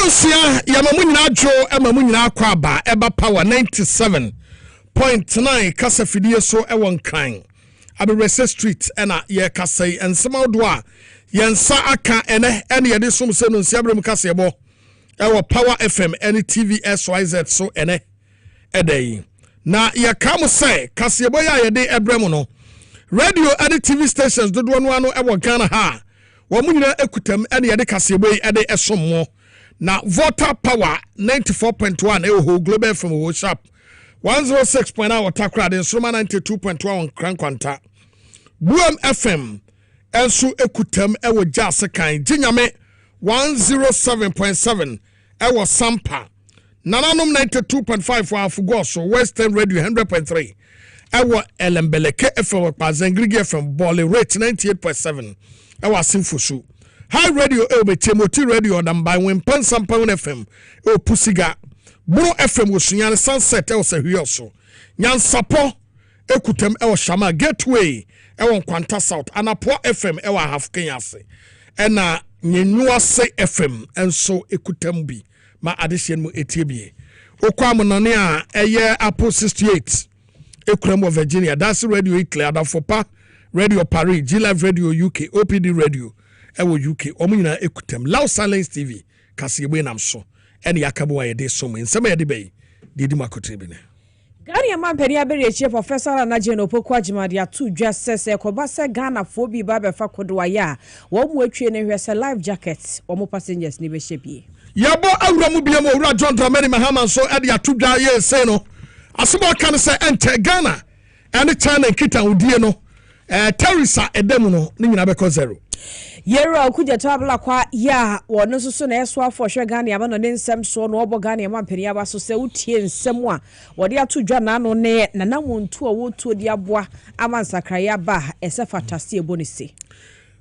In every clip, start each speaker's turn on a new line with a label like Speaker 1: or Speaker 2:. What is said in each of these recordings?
Speaker 1: Abusia yamamunyina jo emamunyina kwaba eba power 97.9 kasa fidie so ewon kan Aberese street ena ye kasai ensema do a yensa aka ene ye de som se no nsiabrem Kasiebo ewo power FM any TV SYZ so ene edai na ye kam say Kasiebo ya ye de ebrem no radio and TV stations dodo no ano ewo Ghana ha wo munyina ekutam ene ye de Kasiebo yi ede esom na voter power 94.1 ewo global from wo sharp 106.9 watakra de Sroma 92.1 Krankwanta Buam FM ensu ekutam ewo jase kan jinyame 107.7 ewo Sampa Nananom 92.5 for Afugoso Western Radio 100.3 ewo Elembeleke FM Pazengrigi FM Bole Rate 98.7 ewo Asimfusu High Radio Elbe Timothy Radio Dambai Wimpan Sampan FM o Pusiga Bro FM Wosunyane Sunset e se hwioso Nyansapo ekutem e Shama Gateway e Kwanta South Anapo FM e half Kenya se ena Nyenuase FM enso ekutem bi ma adehyen mu etiebie okwa monone a eye Apple 68 ekurem Virginia that's Radio Italy Adafopa Radio Paris G Live Radio UK OPD Radio ewo UK omunyina ekutem Loud Silence TV Kasiebo namso ene yakabo wa yede so nsema yede bey didi makotre ne
Speaker 2: Gani amampeni abere chie professor Anaje no pokwa jimade atu dwa sese koba se Ghana fo bi ba be fa kodo ya wo mu atwie ne hwese life jacket wo mu passengers ni be shebie
Speaker 1: yabo awura mu bia mo awura John Dramani Mahama so ede atu dwa ye se no asebo kan se ente Ghana ene China kita udie no terrorisa edemu no ni nyina be ko zero
Speaker 2: Yero kuja tabla kwa ya wono susu na yeso afo hwe Ghana aba no ne nsem so no obo Ghana ma mpani aba so se utie nsem a wode ato dwa na no ne na namontu a wotuo di aboa amansakra ba ese fatase ebonise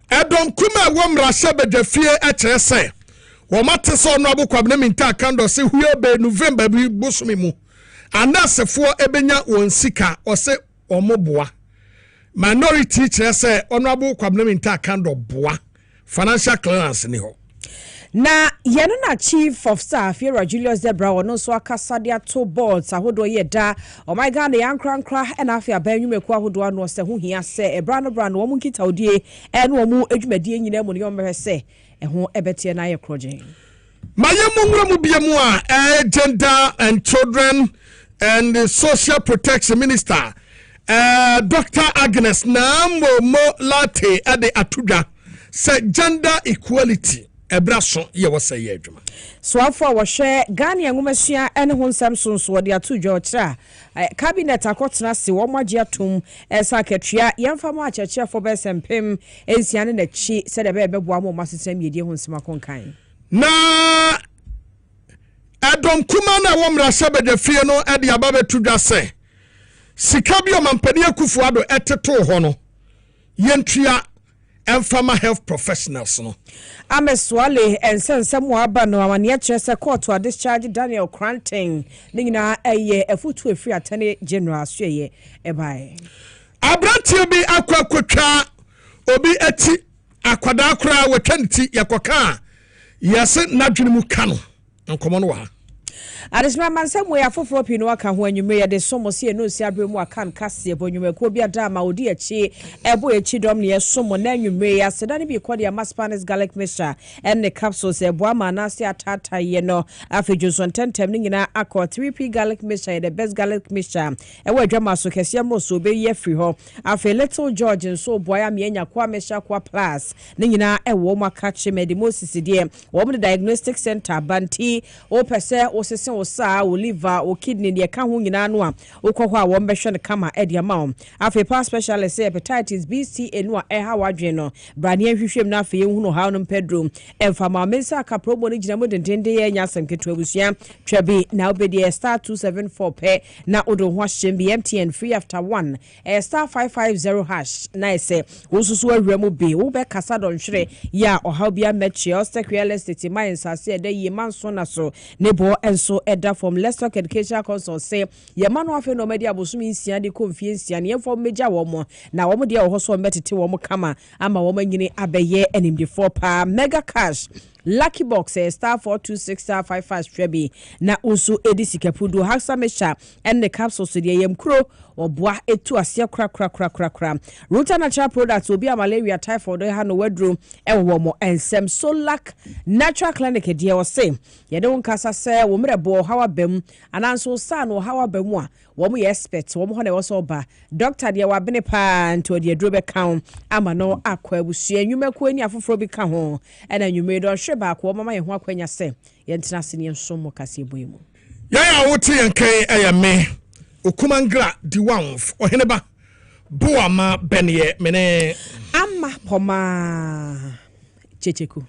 Speaker 1: edon kuma womra shebede fie ekere se wo mate so no abokwabne minta kando se huye be November bi bosumi mu anasefo ebenya won sika ose omoboa minority kere se honorable kwabne minta kando boa financial clearance ni ho
Speaker 2: na yeno na chief of staff here Julius Debra wono so akasa dia to boards ahodo ye da oh my god yankra na afia banwumeku ahodo ano se ho hia se ebra no wo mu nkita odie ene wo mu adwumadie nyina mu ne omre se ho ebete na ye krogen
Speaker 1: mayemu nwura mu biemu a gender and children and the social protection minister Dr. Agnes Nambo Latte ade atudwa say gender equality ebraso ye wose ye adwuma
Speaker 2: so afọ wo hwe Ghana ngumesua ene ho nsam sonso de atudwa okira cabinet akotena se wo magye atom esa ketua yemfa ma acheche fo besempem ensiane na chi se de be beboa mo masesam yedie ho nsema konkan
Speaker 1: na adom kuma na wo mra sebede fie no ade ababe tudwa se sika bi o mampani akufu ado eteto ho no yentua Enfama health professionals no
Speaker 2: ameswale ensensem aba no amane kyerese court to discharge Daniel Cranton ningina eye afutu efri atene general soye ebae
Speaker 1: abrantie bi akwakotwa obi ati akwada akra watwanti yakoka yese nadwene mu ka no nkomo no wa
Speaker 2: Adesma mansem we afoforo pino aka ho anwume ye de somo se no si abre mu aka Kasiebo anwume ko bia da ma odi achi ebo achi dom ne somo na anwume ya sedane bi ko de Spanish garlic mixture and the capsules ebo ama na se atata ye no afejoso tentem ne nyina akọ 3p garlic mixture the best garlic mixture ewo adwama so kese mo so be ye free ho afe little George nso boya me anya kwa mesha kwa plus ne nyina ewo maka chime de Moses de wo mo diagnostic center banti o pese o sese osa o liver o kidney de ka ho nyina no a okọhọ a wo mbehwe ne kama e de ma o afi pa specialist hepatitis B C enu a ha wadwe no brane ahwehwem na afi ehunu ha no pedro emfama mensa ka promo ne gina mo dendende ye nya sanketo abusua twabi na obedi star 274 pe na odo ho ahyem bi MTN free after 1 star 550 hash na ese osusu awramo bi wo be kasa don hwere ya oha bia mechi real estate mine sase ede yi manso na so nebo enso eda from Leicester Education Council say ye manu afi no media bosumi nsia de konfiensia ne yefo meja wo mo na wo mo de wo so metete wo mo kama ama wo manyini abeye enimdefo pa mega cash lucky box star 426 star 55 trebi na unso edi sikapudu haksa mesha and the capsule so de yam kro oboa etu asia kra Ruta natural products will be a malaria typhoid ha no wedrum ewo mo ensem Solak natural clinic de o say ye don kasa say wo mrebo hawa bam ananso sa no hawa bam a wo mo expert wo mo ho na wo so ba doctor de wa bene pa nto de aduro be kan ama no akwa abusu enwuma ko ani afoforo bi ka ho ena enwuma do hwe ba ko mama ye ho akwanya se ye ntena se ne nso mo Kasiebo mu
Speaker 1: ya wote yankan ayame okumangra di wanf oheneba boama benye mene
Speaker 2: ama poma checheku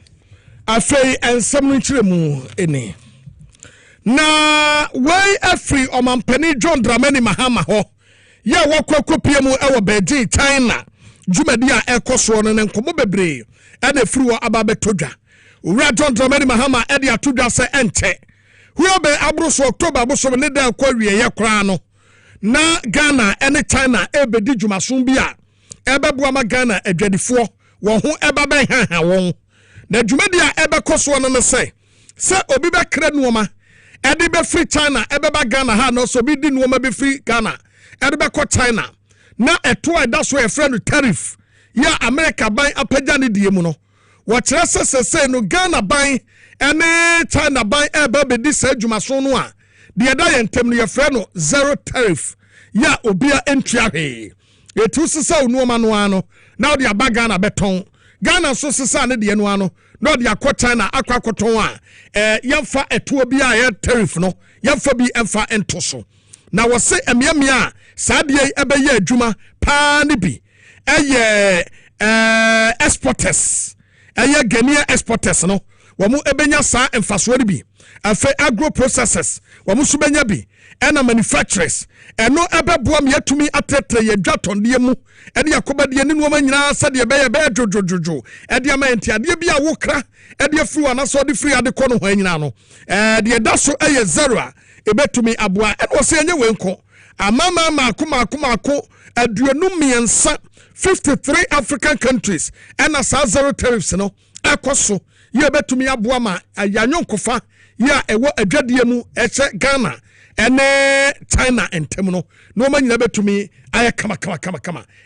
Speaker 1: afei ensem no kyeremu eni na way afri omampani John Dramani Mahama ho ya wakokopie mu ewo Beijing China jumadi a ekoso no nkomo bebre ena firi wo ababetodwa owura John Dramani Mahama e de atodwa se enche huobe abroso October aboso ne da kwa wie ye kra no na Ghana ene China ebedi dwumason bi a ebeboa ma Ghana adwadifo wo ho ebaben ha won na dwumadi a ebekoso no se obi be kra nuoma ede be free China ebeba Ghana ha no so bi di nuoma be free Ghana ede be ko China na eto eda so e friend tariff ya America ban apagya ne die mu no wo kire sese no Ghana ban ene China ban ebe be di sa dwumason no a de da yentem no ye friend zero tariff ya obia entria he etu sisa nuoma no ano na de aba Ghana beton Ghana so sisa ne de no ano no de akọ China akwakoton a yemfa etuo bi a ye tariff no yemfa bi emfa entoso na wo se emiamia saa de ebe ye adwuma pa ne bi eye exporters eye Ghanaian exporters no wo mu ebenya saa emfaso de bi afa agro processors wo mu so benya bi ena manufacturers eno ebeboa me yatumi atetre ye dwatonde mu ene yakoba de ne nuoma nyina sa de be jojojojo ede ama entiade bi a wokra ede free wana so de free ade ko no ho nyina no de da so eye zero a ebetumi aboa ene wo se enye wenko amama mako aduonu miensa 53 African countries ena sa zero tariffs no akoso ye betumi aboa ma ayanyokofa ya ewo adwadie mu eche Ghana ene China entem no no manyina betumi aye kama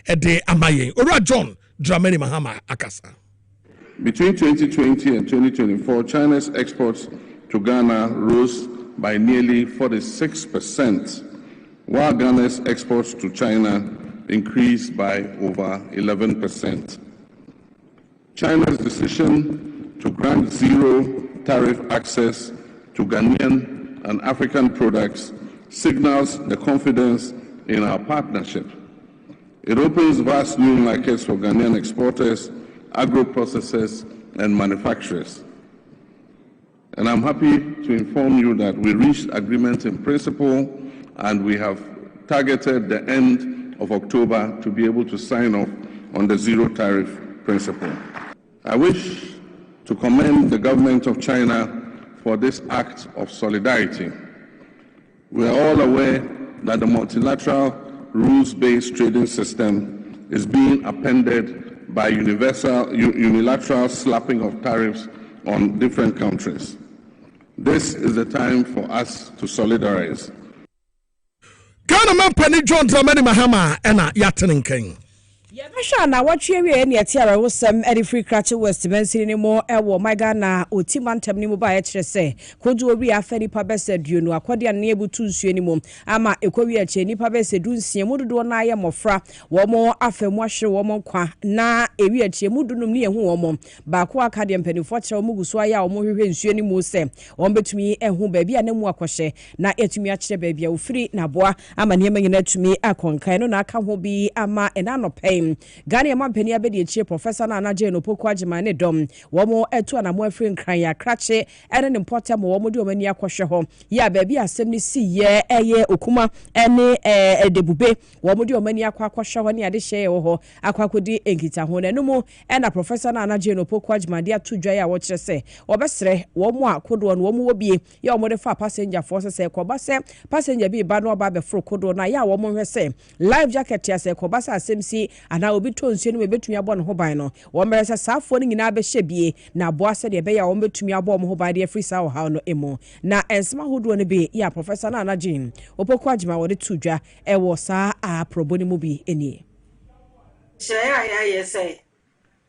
Speaker 1: ede amayen ora John Dramani Mahama akasa.
Speaker 3: Between 2020 and 2024, China's exports to Ghana rose by nearly 46%, while Ghana's exports to China increased by over 11%. China's decision to grant zero tariff access to Ghanaian and African products signals the confidence in our partnership. It opens vast new markets for Ghanaian exporters, agro-processors, and manufacturers. And I'm happy to inform you that we reached agreement in principle, and we have targeted the end of October to be able to sign off on the zero tariff principle. I wish to commend the government of China for this act of solidarity. We are all aware that the multilateral rules-based trading system is being upended by unilateral slapping of tariffs on different countries. This is the time for us to solidarize.
Speaker 1: Ghana man Penny John Dramani Mahama ena yatenenken.
Speaker 2: Yabasha na watwe wie ne atiara wosam edi free crash west mansini ni mo ewo my Ghana otimantem ni mo ba ye kire se kodu obi afani pa bese duonu akwade an ebutu nsuo ni mo ama ekwawi ache nipa bese du nsie mudodo na aye mofra wo mo afemu ahwe wo mo kwa na ewi ache mudunum ni ehu wo mo ba ko akade mpanifo kire wo muguso aya wo mo hwehwe nsuo ni mo se wo betumi ehu ba bia na mu akwhye na etumi akire ba bia ofiri na boa ama ne manyina tumi akonkan no na aka ho bi ama enanopai Ghana mampani abedi echi professor na anaje no pokwa agema ne dom wo mo etu anamo afri nkran ya krache ene ne mpota mo wo mo di omani akwhwe ho ya ba bia asem ni si ye eye okuma ene edebube wo mo di omani akwhwe ho ne ade hye wo ho akwakodi enkita ho ne no mo ena professor na anaje no pokwa agema dia tudwa ya wo kire se wo besre wo mo akodo no wo mo wobie ya wo mo de fa passenger force se ko ba se passenger bi ba no ba be fro kodo na ya wo mo hwe se live jacket ya se ko ba sa asem si ana obi to nsuo no betumi abɔ no ho ban no wo mmere sɛ saafo no nyina bɛhyɛ bie na aboa sɛ de bɛya wo betumi abɔ mo ho ban de afiri saa wo haw no emu na ensema hodo no bi ya professor na anagin opoku agima wo de tudwa ɛwɔ saa a probo ni mu bi enie
Speaker 4: ya yɛsɛ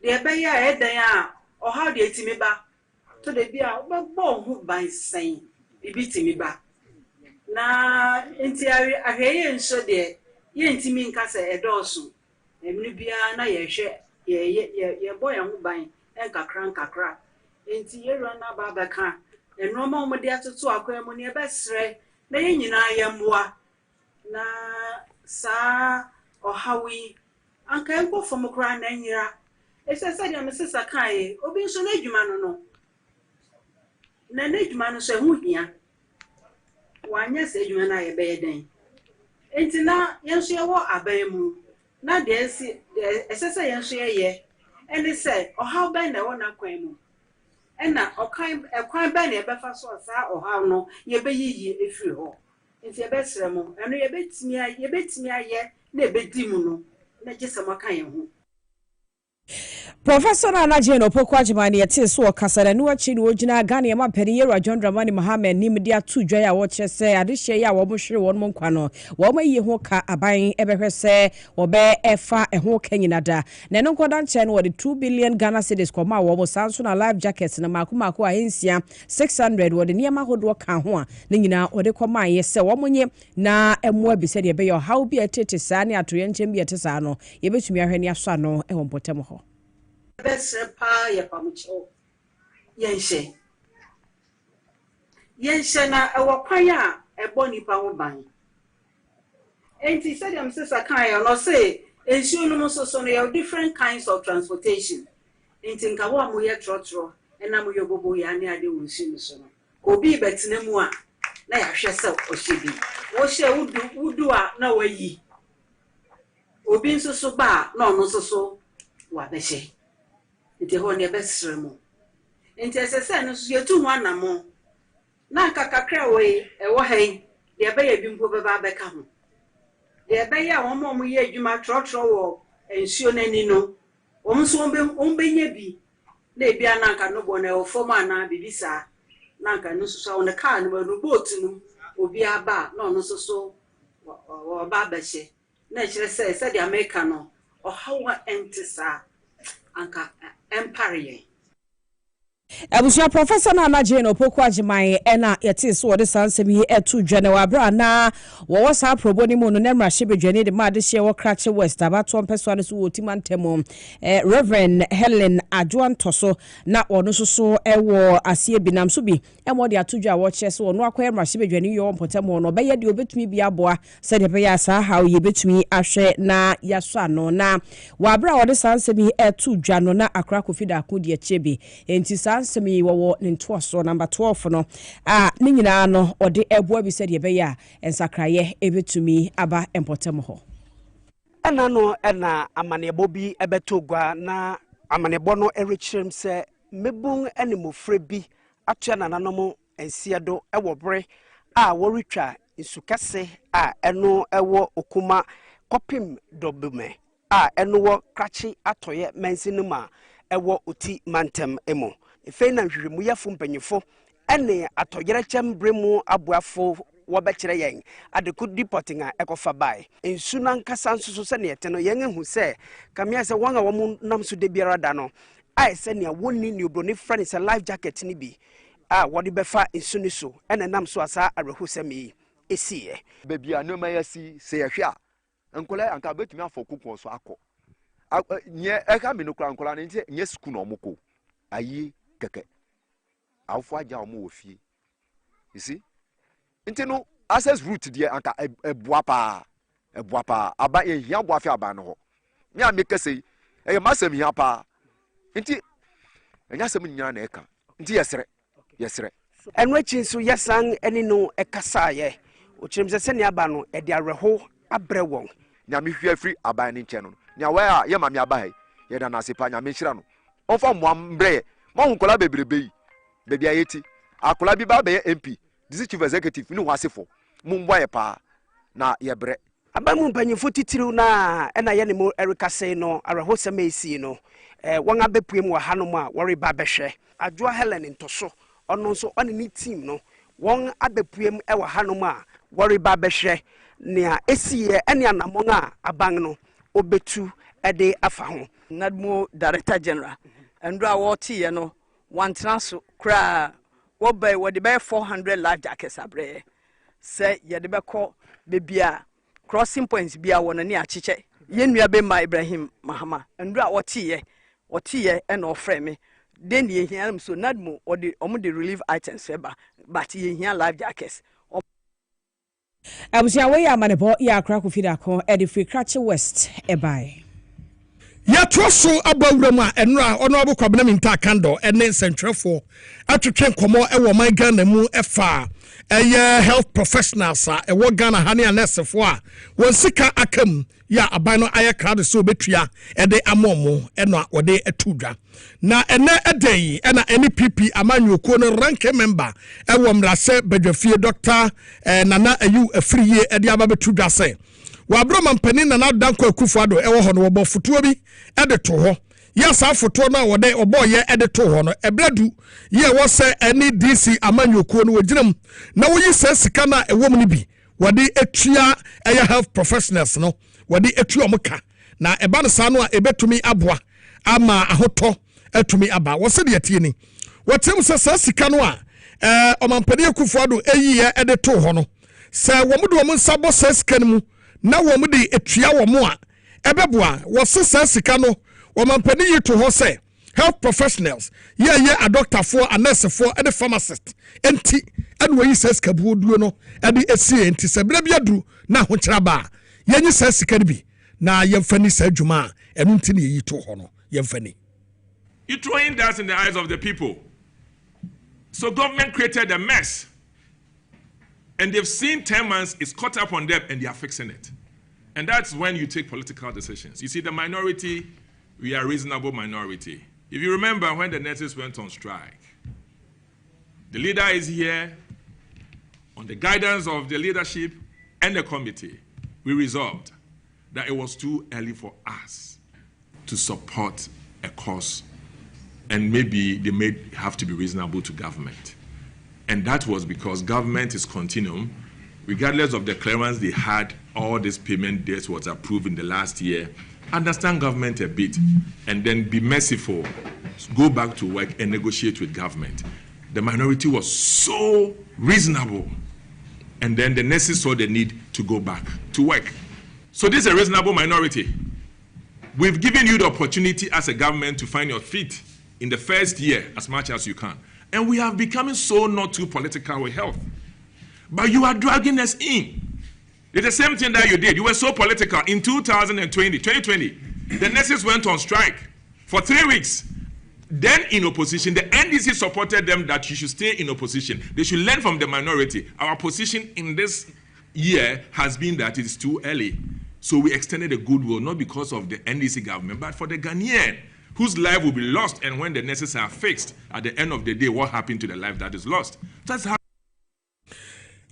Speaker 4: de bɛya ɛdan a ɔhaw de etimi ba to de bia wobɛbɔ ho ban sɛn bibi timi ba na enti ahweye nso de ye ntimi nka sɛ ɛdɔɔso emni bia na yɛhwɛ yɛbɔ yɛn ho ban nkakra enti yɛrua na ba bɛka enoma mo de atoto akwa mu ne ɛbɛsrɛ na yɛn nyinaa yɛmmoa na saa ɔhawi anka nkɔ fam kra na nyira ɛsɛ de amesesa kae obi nso na adwuma no na adwuma no so ɛho hia wanya sɛ adwuma na yɛbɛyɛ den enti na yɛnso yɛwɔ aban mu na de ɛsɛ sɛ yɛnso yɛyɛ ɛne sɛ ɔhaw bɛn na ɛwɔ na kwan mu ɛna ɛkwan bɛn na yɛbɛfa so saa ɔhaw no yɛbɛyiyi efiri hɔ enti yɛbɛsrɛ mo ɛno yɛbɛtumi ayɛ na ɛbɛdi mu no na gye sɛ maka yɛn ho
Speaker 2: Professor Anaje no Opoku Agimani yete so okasara no achi no ogina Ghana ya mapani Yero John Dramani Mohammed nim dia tu dwa ya wo kyese ade hye ya wo mo hwere won mo nkwa no wo ma yi ho ka aban ebehwe se wo be efa ho ka nyina da na no nkoda nche no wo de 2 billion Ghana cedis ko ma wo mo sanso na life jackets na makomako ahensia 600 wo de niam ahodo ka ho a na nyina wo de koma ye se wo mo nye na emo abi se de be yo how bi atete saa ne atoye nchem bi atesa no ye betumi ahwe ne aso ano e wo mpotem ho
Speaker 4: bɛsrɛ paa yɛ pamukyɛw yɛnhyɛ na ɛwɔ kwan a ɛbɔ nipa ho ban enti sɛdeɛ msesa kan yɛ no sɛ nsuo no so no yɛ different kinds of transportation enti nka wo a moyɛ trɔtrɔ ɛna moyɛ bobo yɛ ane ade wɔ nsuo no so no obi bɛtena mu a na yɛahwɛ sɛ ɔhyɛ bi wɔhyɛ wudu a na wayi obi nso so ba na ɔno nso so wabɛhyɛ enti ho ne besre mu enti esese no so yetu ho anamo na kakakra we ewo han de ebeya bi mpo beba beka ho de ebeya wo mo ye adwuma trotro wo ensuo nani no wo nso ombenya bi na ebia na nka no bo na wo fom ana bibisa na nka no so wo ne car no no boat no obi aba na ono so wo ba behye na kire se de America no o hawa entisa anka empire
Speaker 2: Abusia Professor na Anaje no Opoku Agimani ena yete so wode sansem yi etu dwane wa bra na wo wasa probo ni mu no na mrahye bedwane de ma de hye wo krache west abato mpeso ane so wotimantemo Reverend Helen Adwantoso na ono so ewo asie binam so bi emo de atudwa wo che so no akwa mrahye bedwane yo mpotemo no beye de obetumi bi aboa se de be ya sa ha ye betumi ahwe na yaso ano na wa bra wode sansem yi etu dwa no na akra kofida akodi achebi enti semi wo ntoso number 12 no ne nyina no ode eboa bi se de be ya ensakraye ebetumi aba empotem ho
Speaker 5: ena no ena amanebo bi ebetogwa na amanebo no erichirem se mebun animofre bi atua nananom ensiedo ewo bre woritwa nsukase eno ewo okuma kopim dobume eno wo krachi atoye mensinuma ewo oti mantem emo efe na hwiremu yafo mpanyefo ene atoyere chem bremu abuafo wobekire yen adeku deporting ekofa bai ensu na nkasa nsusu se ne yete no yen ehu se kamia se wan a wo nam so de biara da no ai se ne wonni ne obro ne friend se life jacket ni bi wode befa ensu ni so ene nam so asa arehu se me esie
Speaker 6: bebia no mayasi se yehwe a nkola anka betumi afọ so akọ nye eka me no kra nkola ne ntie nye school no moko ayi keke awfo aja omo ofie you see nti no access route die anka eboa pa aba ye hia boa fe aba no ho me ameke sei e masem hia pa nti enya sem nyina na eka nti yesere
Speaker 5: enwechi so yesan eni no ekasa ye ochirim se ne aba no e de areho abre won
Speaker 6: nya me hwia free aba ni nche no nya wa ya ma me aba he ye da na sepa nya me hira no onfa mo ambre mo hunkola bebrebe yi bebi ayeti akola bi ba be MP this chief executive ni ho asefo mo mboa ye pa na ye bre
Speaker 5: abamu mpanyimfo titiriw na na ye ne mo Erika say no arahosem esi no won abepuem wa hanom a wori ba behwe adwoa Helen ntoso ono nso one ni team no won abepuem e wa hanom a wori ba behwe nea esiye ene anamon a aban no obetu ede afa ho
Speaker 7: nadmo director general and do what ye no one transo kra wo bay wo de 400 life jackets abre say ye de be ko bebia crossing points bia won ni achiche ye nua be ma Ibrahim Mahama and do what ye and offer me then ye hear so nadmo or the relief items eba but ye hear life jackets
Speaker 2: abusia we ya manebo ya akra ko fida ko e de free cratch west ebai
Speaker 1: ya troso abawura mu a enra ono abokobena minta kando ene sentwefo atwetwe nkomo e wo man Ghana mu efa eye health professionals a e wo Ghana hane anesefo a won sika akam ya aban no aye crowd so betua e de amomo eno wo de atudwa na ene edei ena NPP amanyokuo no rank member e wo mrase badwafie Dr. Nana Ayu Afriye e de ababetudwa se wabro mampani na danko akufado ewo ho no wo foto bi e de to ho yasa foto na wo de oboye e de to ho no ebladu ye wo se any DC amanyokuo no woginam na wo yi se sika na ewo mu ni bi wo de etua eya health professionals no wo de etua omuka na eba no sa no a ebetumi aboa ama ahoto atumi aba wo se de atie ni wotem se sika no a omampani akufado eyi e de to ho no se wo mu de wo nsabo se sika no mu na wo mu de etua wo mu a ebeboa wo sesa sika no wo mampani yi to ho se health professionals ye a doctor for a nurse for and a pharmacist enti and we says kabu duo no e de esie enti se bra bia duru na ho kira ba ye nyi sa sika bi na yemfani sa adwuma enu nti ne yi to ho no yemfani.
Speaker 8: You throwing dust in the eyes of the people. So government created a mess. And they've seen 10 months is caught up on them and they are fixing it. And that's when you take political decisions. You see, the minority, we are a reasonable minority. If you remember when the nurses went on strike, the leader is here. On the guidance of the leadership and the committee, we resolved that it was too early for us to support a cause. And maybe they may have to be reasonable to government. And that was because government is continuum. Regardless of the clearance they had, all this payment dates was approved in the last year. Understand government a bit and then be merciful. Go back to work and negotiate with government. The minority was so reasonable. And then the nurses saw the need to go back to work. So this is a reasonable minority. We've given you the opportunity as a government to find your feet in the first year as much as you can. And we have become so not too political with health. But you are dragging us in. It's the same thing that you did. You were so political. In 2020, the nurses went on strike for 3 weeks. Then in opposition, the NDC supported them that you should stay in opposition. They should learn from the minority. Our position in this year has been that it is too early. So we extended a goodwill, not because of the NDC government, but for the Ghanaian, whose life will be lost. And when the nurses are fixed, at the end of the day, what happened to the life that is lost? That's how.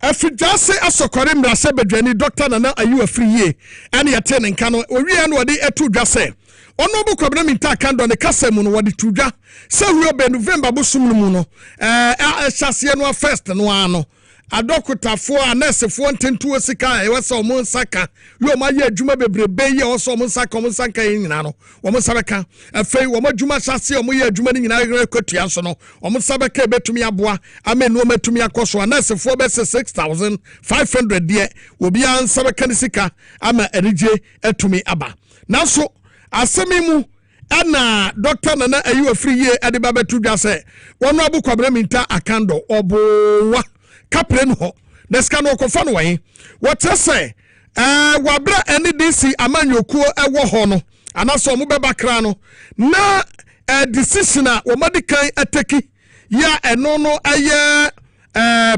Speaker 1: Afijase asokore mrase bedwani Dr. Nana Ayu Afriye ene yate ne nka no owie no wode etu dwa se ono bo kwabena minta kando ne kasa mu no wode tudwa se huro be November bosum no mu no chase no first no ano adokotafo a nursefo ntentu osika e wese omo nsaka yo ma ye adwuma bebrebe ye oso omo nsaka omo nsanka nyina no omo sabeka afei omo adwuma chase omo ye adwuma ni nyina rekwatua so no omo sabeka betumi aboa amenu omatumi akoso nursefo be 6500 de obi an sabeka ni sika ama erije atumi aba naso asemi mu ana Dr. Nana Ayu Afriye ade babetu dwa se wono abukwabra minta akando obowa kapren ho deska no kofa no wan what say wabra NDC amanyokuo ewo ho no anaso mo beba kra no na decision a wo madikan ateki ya eno no aye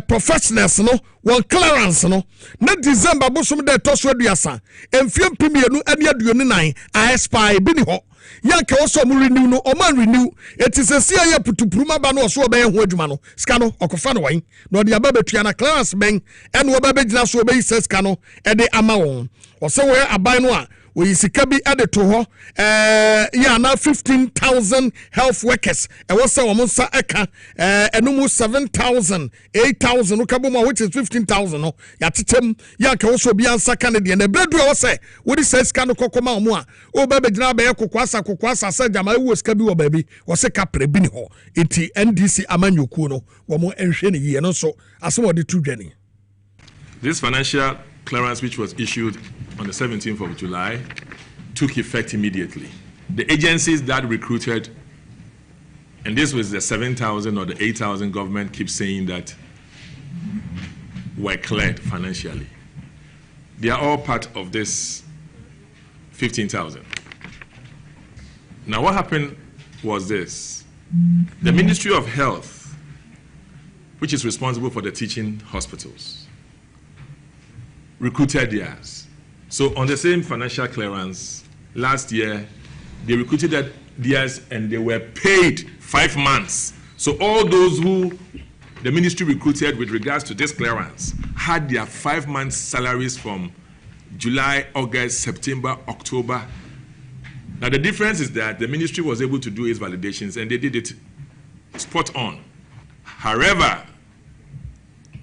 Speaker 1: professionals no one clearance no na December bosom de toso aduasa emfie mpimienu ani aduonu nan a spy bi ni ho yanka also mu renew no o man renew it is a sia ya putupuruma ba no so obey ho adwuma no ska no okofa no wan no de aba betua na class ben e no oba begina so obey ska no e de ama won o se we aban no a we sika bi ade to ho ya na 15,000 health workers e wo se wo nsa eka enu 7,000 8,000 ukaboma which is 15,000 no ya tetem ya ka wo so bi ansa ka ne de na bredu wo se wo di sika no kokoma omo a o ba begina ba ye kokwasa sa jama wo sika bi wo ba bi wo se ka pre bi ni ho enti NDC amanyoku no wo mo enhwe ne ye no so aso wo de tu dwani.
Speaker 8: This financial clearance, which was issued on the 17th of July, took effect immediately. The agencies that recruited, and this was the 7,000 or the 8,000 government keeps saying that were cleared financially. They are all part of this 15,000. Now what happened was this. The Ministry of Health, which is responsible for the teaching hospitals, recruited theirs. So on the same financial clearance, last year, they recruited theirs and they were paid 5 months. So all those who the ministry recruited with regards to this clearance had their 5 months salaries from July, August, September, October. Now the difference is that the ministry was able to do its validations and they did it spot on. However,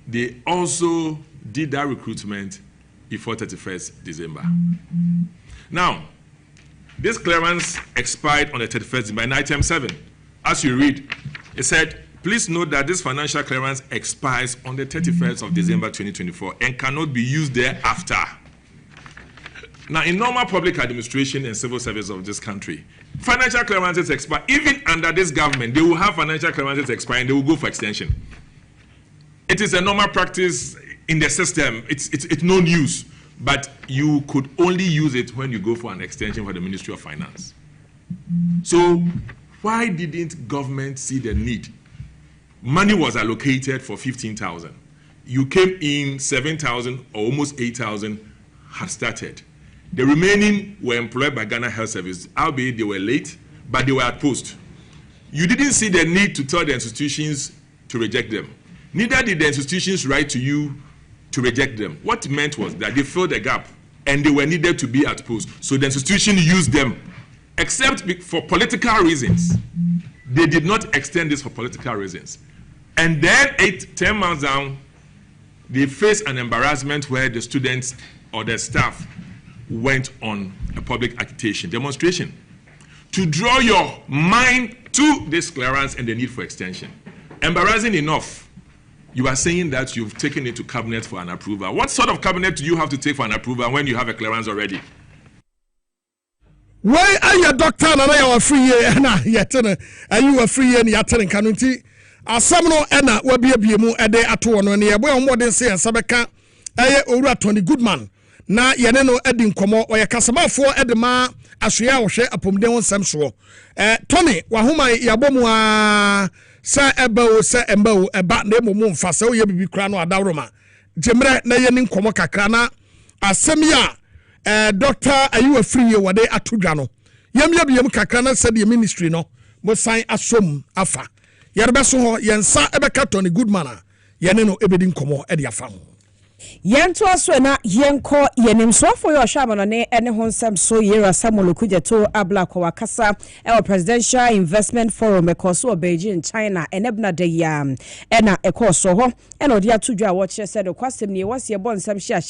Speaker 8: they also did that recruitment before 31st December. Now, this clearance expired on the 31st December in item 7. As you read, it said, please note that this financial clearance expires on the 31st of December 2024 and cannot be used thereafter. Now, in normal public administration and civil service of this country, financial clearances expire. Even under this government, they will have financial clearances expire and they will go for extension. It is a normal practice in the system. It's no news, but you could only use it when you go for an extension for the Ministry of Finance. So why didn't government see the need? Money was allocated for 15,000. You came in 7,000 or almost 8,000 had started. The remaining were employed by Ghana Health Service, albeit they were late, but they were at post. You didn't see the need to tell the institutions to reject them. Neither did the institutions write to you to reject them. What it meant was that they filled the gap and they were needed to be at post. So the institution used them, except for political reasons. They did not extend this for political reasons. And then 10 months down, they faced an embarrassment where the students or the staff went on a public agitation, demonstration, to draw your mind to this clearance and the need for extension. Embarrassing enough. You are saying that you've taken it to cabinet for an approval. What sort of cabinet do you have to take for an approval when you have a clearance already?
Speaker 1: Why are you doctor and I are free and are you a free and yattering canunti? Asamno ena wabiabiemu ede atuono ni ebo ya mwode se sabeka eye owura Tony Goodman na yene no edi nkomo oye kasamafo ede ma asoya ohwe apomden wonsam so Tony wahoma yabomu a sa eba sa emba eba na emomu mfa sa oye bibi kra no adawroma jemre na yene nkomo kakra na asem ya doctor ayu afriye wode atodwa no yamyabiem kakra na se de ministry no mo san asom afa yerbeso ho yensa ebeka Tony Goodman a yene no ebedi nkomo e de afa ho
Speaker 2: yento aso na yenko yenimsofo yo hwamano ne ene honsam so yera Samuel Kujeto abla kwa wakasa e Presidential Investment Forum ekoso Beijing China enebna de ya ena ekoso ho ena odi atudwa wo kire se de kwasem ne wase e bonsam hia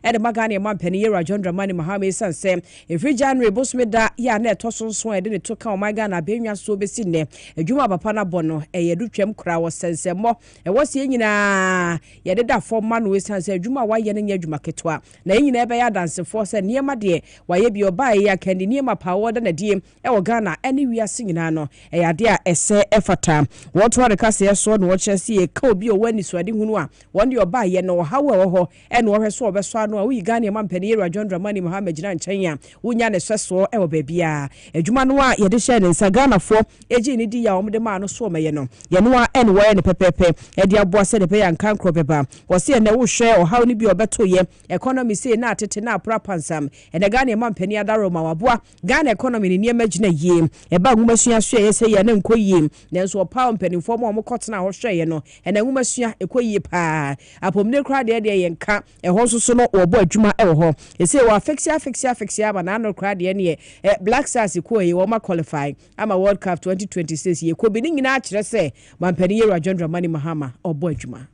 Speaker 2: e de magane mampani yera John Dramani Mahame sanse every January bosmeda ya na etosonso e de ne to ka o magana benwa so besi ne adwuma papa na bono e yedutwam kura wo sensemo e wase nyina yede da for man we sanse adwuma wa ye ne adwuma ketwa na nyina ebe ya dansefo se niema de wa ye bi oba ya kandi niema pawo da na die e wo Ghana ene wiase nyina no e ya de a ese efata wo to de kase so no wo kyerese ye ka obi o wani so ade hunu a won de oba ye no hawo wo ho ene wo hweso obeso ano a wi Ghana ma mpani Yera John Dramani Mohammed gina nkyanya wonya ne seso e wo babia adwuma no a ye de hye ne nsa Ghana fo eji ni di ya wo de ma no so meye no ye no a ene wo ye ne pepepe e de aboa se de pe ya nkan kro beba wo se ne wo hwɛ o how ni bi obeto ye economy say na atete na apra pansam ene Ghana ma mpani adaro ma waboa Ghana economy ni niam agina yie eba nwumasua so ye say ye na nko yie nanso opa mpanimfo ma omkotena ho hwɛ ye no ene nwumasua ekoyie pa apomne kra de ye nka eho so no obo adwuma ewo ho e say wa fixia ba na no kra de ne Black Stars ko ye wo ma qualify ama World Cup 2026 ye ko bi ni nyina akire say mampani ye John Dramani Mahama obo adwuma.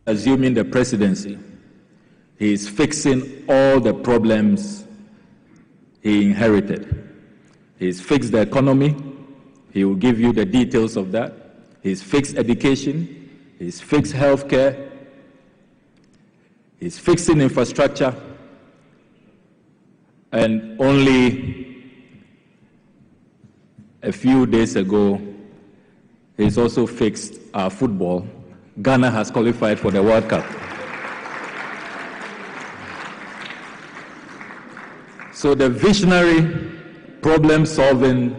Speaker 9: Assuming the presidency, he is fixing all the problems he inherited. He's fixed the economy. He will give you the details of that. He's fixed education. He's fixed healthcare. He's fixing infrastructure. And only a few days ago, he's also fixed our football. Ghana has qualified for the World Cup. So the visionary, problem-solving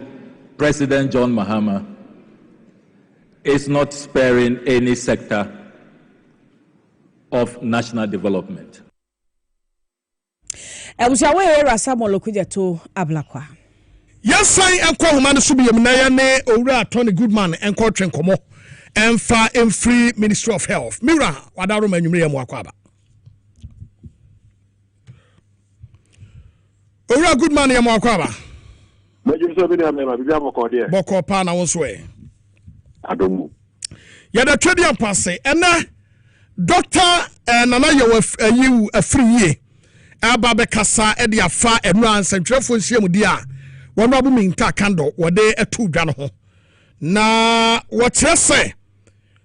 Speaker 9: President John Mahama is not sparing any sector of national development.
Speaker 2: Yes,
Speaker 1: I am calling man to be a man or Tony Goodman and Coaching Como. And far and free Ministry of Health. Mira, Wadaro Manumia Mwakwaba. Ora good man, Yamakwaba. Boko Pana won't sway.
Speaker 10: I don't know.
Speaker 1: Yada Tradian Passe, and Doctor Nana, you a free year. Ababe Kasa, Edia Fa, and Rans, and Trefun Siamudia. One Rabu Minta Kando, were they a 2 Jano. Na, what you say?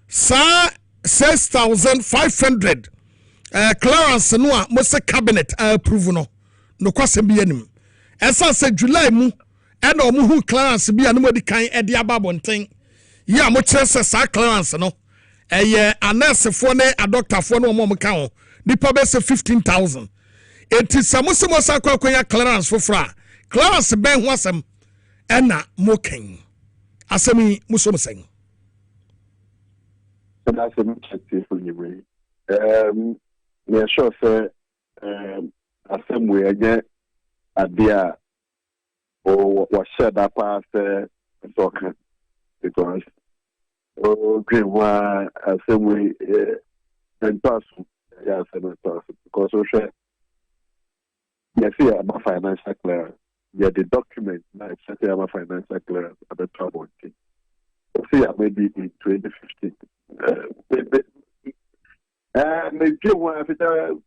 Speaker 1: Sir, 6,500 clearance no must cabinet approve no kwasem bi anim esa say July mu e na omu hu clearance bi animo di kan e dia babonten ya mo chese sa clearance no eye anesefo ne adoctorfo no mo kan ho nipa be say 15,000 enti samusimo sa kwakwanya clearance fofra clearance ben ho asem e na mo kan asemi musom sen.
Speaker 10: And that's a much for you. Yeah, sure, sir. As some way, I get a dear or was said up past soccer because green one as some way and person, yes, and person because we share. Yes, yeah, I'm a financial clearance. Yeah, the document, I said I'm a financial clearance at the trouble. See, maybe in 2015. Maybe one of the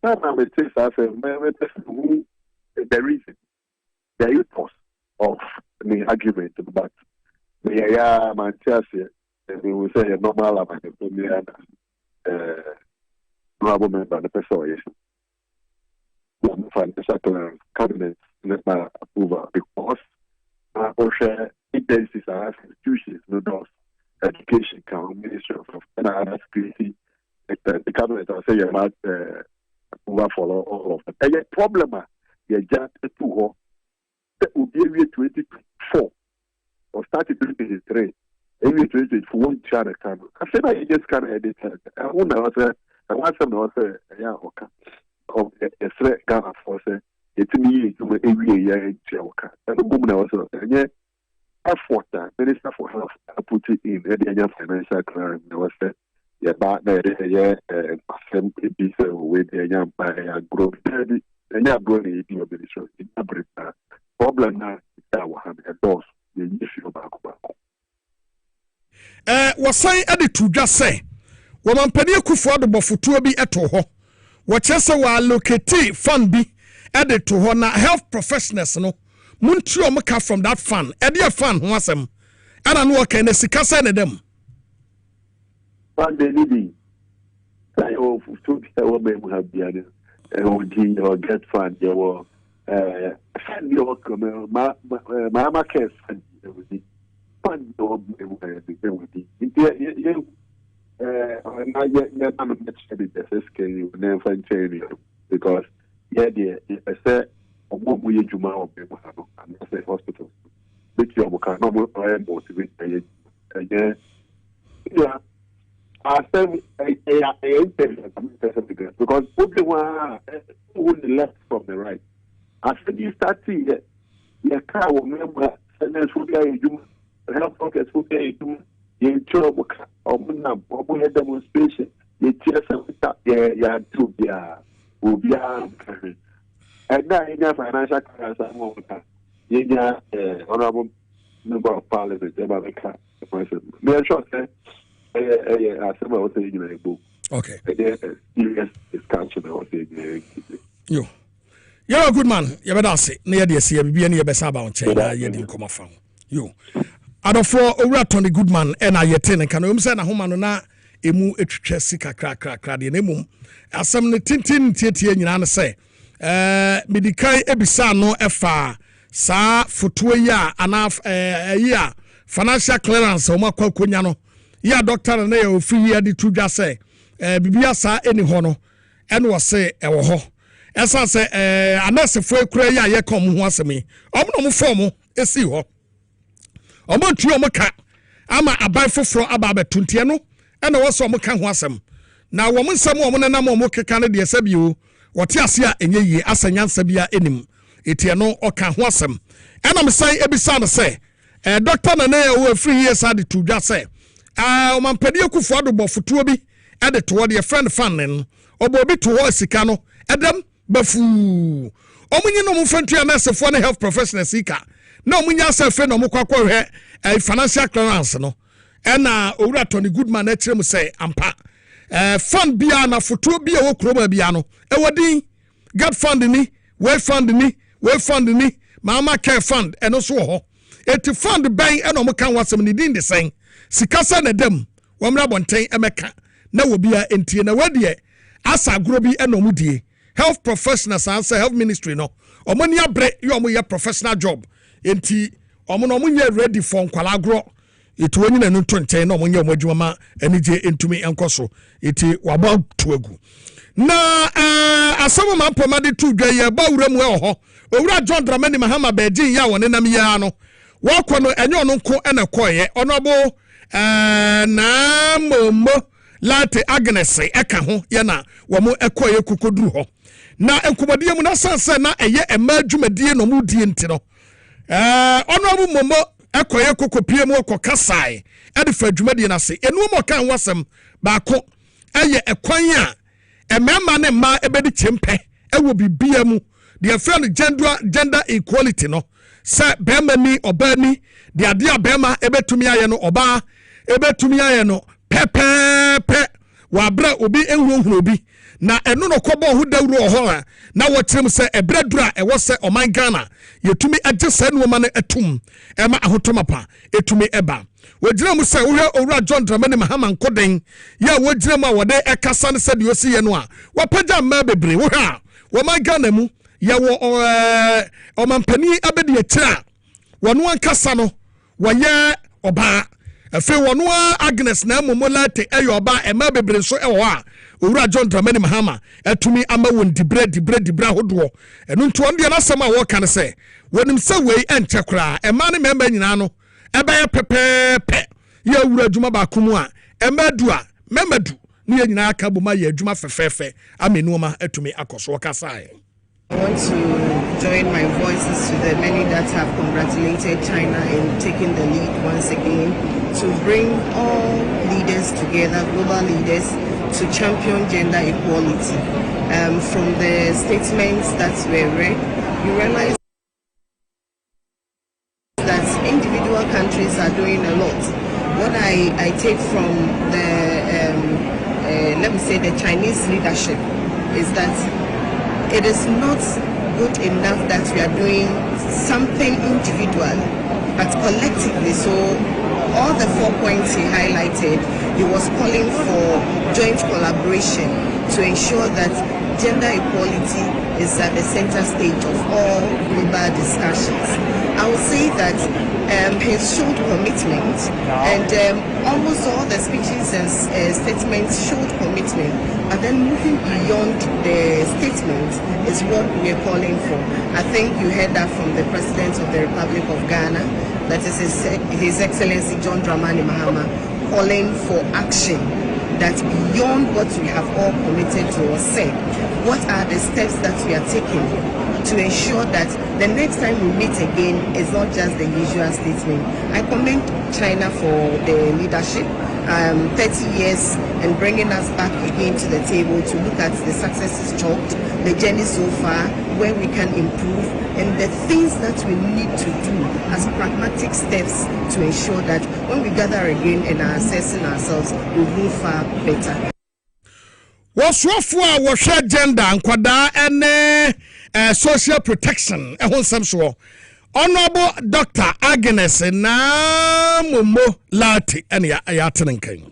Speaker 10: time it takes us the reason, the ethos of the argument, but the Manchester, we will say a normal honorable member of the persuasion. Financial cabinet approval because agencies are institutions, no doubt. Education Council, Ministry of Another Security, the cabinet will say about approval for all of them. And the problem is just to that will be 2024 or started 2023. Every 2024 one channel can. I said I just can't edit. I want to say, yeah, okay. Of a threat Ghana force, it's me to every year in Chilka. And the woman also, yeah. Effort that Minister for Health put it in the financial clearance. Was said, yeah, but yeah, some be so with the young by a group, and yeah, brony in your ministry. Problem now is that we have a dose. The issue back.
Speaker 1: Was saying added to just say, woman penny could for the Bofutu be at ho. What Chester will locate fund be added to her health professionals, no. Muntri omaka from that fan. Edia fan who asem. Ana no okay na sika se ne dem.
Speaker 10: Fan de ni. Sai o fu to we be have bia ne. E o di o get fan ye wo fan yo come ma care fan di. Fan do be di. Inti na ye na me check the SK you never find because yeah the say what we do my own people have and say hospitals. But you can not motivate yeah. I said, because everyone who left from the right. I said, you start seeing it. Your car will remember, and then help focus for you trouble or demonstration. You tear some to be and now in your financial crisis, honorable member of parliament, the president. May I short say,
Speaker 1: okay.
Speaker 10: Serious discussion.
Speaker 1: Yo. You're a good man. You better say, near the sea, be any besaba on China, you didn't come from. You. Out of 4, Tony Goodman, and I yet and can send a woman na emu etwetwa crack the name. As some tintin tietie nyina say. Medikai ebisa no efa sa foto ya anaf ya financial clearance o makwa konya no ya doctor na ya ofiri ya di tudwa say bibia sa eni ho no ene wo se ewo ho esa se anasefo ekura ya ye kom ho asemi omo no form esi ho omo tu omo ka ama abai foforo aba betuntie no ene wo so omo ka ho asem na wo nsem omo na nam omo keka ne de sabio wote ase a enye yi asanyansa bia enim etie no oka ho asem ena me sai ebisa no se doctor na na wo free years ade to dwa se o mampedi akufo adobɔ fotuo bi ade to de friend fan nen obo bi to ho sika no edem bafu omunyi no mfantua na sefo na health professionals sika na omunya asefe no mkwakɔhwɛ financial clearance no ena owura Tony Goodman na kyerem se ampa fund bia na foto bia wo kroba bia no ewodin get fund ni we fund ni mama care fund eno so ho eti fund ban eno mo kan wasem ni din de sen sikasa na dem womra bonten emeka na wo bia entie na wadie asa gro bi eno mo die health professionals and health ministry no omoni abre yo mo ye professional job enti omo no mo nye ready for nkwala gro iti woni na nto nchen na omonye omodwuma ma anije entumi enkoso iti waba tuagu na asama mampoma de tu dwa ye ba wura mu ho owura John Dramani Mahama Beijing ya woni nam ya no wakɔ no enyo no nko ena koye onobo na momo late Agnes eka ho ye na wo mo ekoye kokoduru ho na enkobodie mu na sanse na eye ema adwumadie no mu die ntino onobo momo ekoye kokopie mu kokasai ede fa adwumadie na se enu mo kan wasem baako eye ekwan a emema ne ma ebedi chempe ewo bibia mu the friend gender equality no se bema ni oba ni de ade a bema ebetumi aye no oba ebetumi aye no pepepe wa bra obi enhuhuru obi na eno no kobo ho dawru ho a na wo kyerem se ebredura ewo se oman Ghana yetumi agye se no ma no etum ema ahotomapa etumi eba wojira mu se wo owura John Dramani Mahama nkoden ya wojira mu a wode ekasa ne se de osi ye no a wapaja ma bebre wo ha wo man Ghana mu ya wo omampani abedi akira wono ankasa no woye oba afi wono Agnes na momolate eyo oba ema bebre so ewo a owura John Dramani Mahama atumi ama won dibre hodo enu nto on de na sama wo kan se wonim se wei enche kra ema ne memba nyina no eba ye pepepe ya owura adwuma ba komu a ema du a memadu ne nyina aka boma ye adwuma fefefe amenuoma atumi akoso wakasae.
Speaker 11: I want to join my voices to the many that have congratulated China in taking the lead once again to bring all leaders together, global leaders, to champion gender equality. From the statements that were read, you realize that individual countries are doing a lot. What I take from the, let me say, the Chinese leadership is that it is not good enough that we are doing something individually, but collectively. So all the 4 points he highlighted, he was calling for joint collaboration to ensure that gender equality is at the center stage of all global discussions. I would say that he showed commitment, and almost all the speeches and statements showed commitment. But then moving beyond the statement is what we are calling for. I think you heard that from the President of the Republic of Ghana, that is His Excellency John Dramani Mahama, calling for action that beyond what we have all committed to or said, what are the steps that we are taking to ensure that the next time we meet again is not just the usual statement. I commend China for the leadership, 30 years and bringing us back again to the table to look at the successes chalked, the journey so far, where we can improve, and the things that we need to do as pragmatic steps to ensure that when we gather again and are assessing ourselves, we move far better.
Speaker 1: What's gender and kwada and social protection? Honorable Dr. Agnes na Mumo Lati and Yatanking.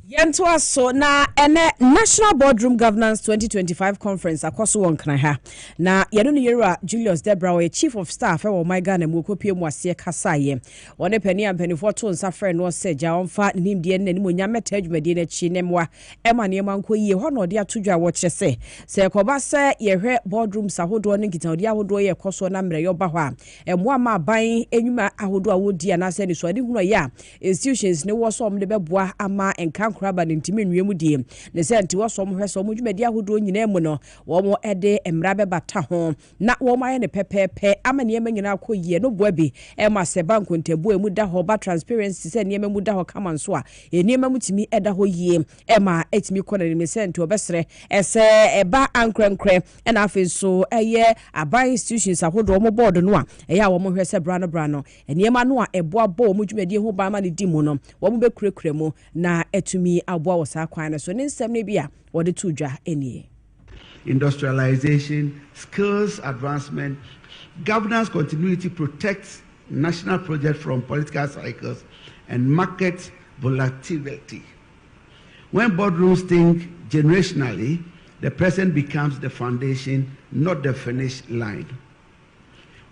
Speaker 2: Yentua so na ene National Boardroom Governance 2025 conference akoso won kan ha na yɛno yera Julius Debra we chief of staff e wo my Ghana mu kopie mu ase kasaye wone pani ampanifo to nsa frɛ no se gya onfa nimde ne mu nyameta adwumadi na chi nemwa e ma ne man koyie ho na ode atodwa wo kyerɛ se koba se yehwɛ boardroom sahodo ne nkita ode ahodo ye koso na mmerɛ yo ba hɔ a emwa ma ban enwuma ahodo a wodi ana se ne so ade hunu ya institutions ne wo so omde beboa ama enka kraba ne ntimi nwemu die ne se nti wo so mo hwɛ so mo dwumadi ahodo nyina mu no wo mo ede emra bebata ho na wo ma ye ne pepepe ama ne ma nyina akɔyie no boa bi e ma se bank ntabu emu da ho ba transparency se ne mu da ho kama nso a enema mutimi eda ho yie e ma etimi kɔ na ne se nti obesere ese eba ankrenkre e na afi so eye aban institutions ahodo mo board no a eya wo mo hwɛ se brano enema no a eboa bo mo dwumadi ho ba ma ne di mu no wo mo bekurekure mu na etumi aboa wo sa kwan so ne nsɛm ne bia wo de to dwa enie.
Speaker 12: Industrialization, skills advancement, governance continuity protects national projects from political cycles and market volatility. When boardrooms think generationally, the present becomes the foundation, not the finish line.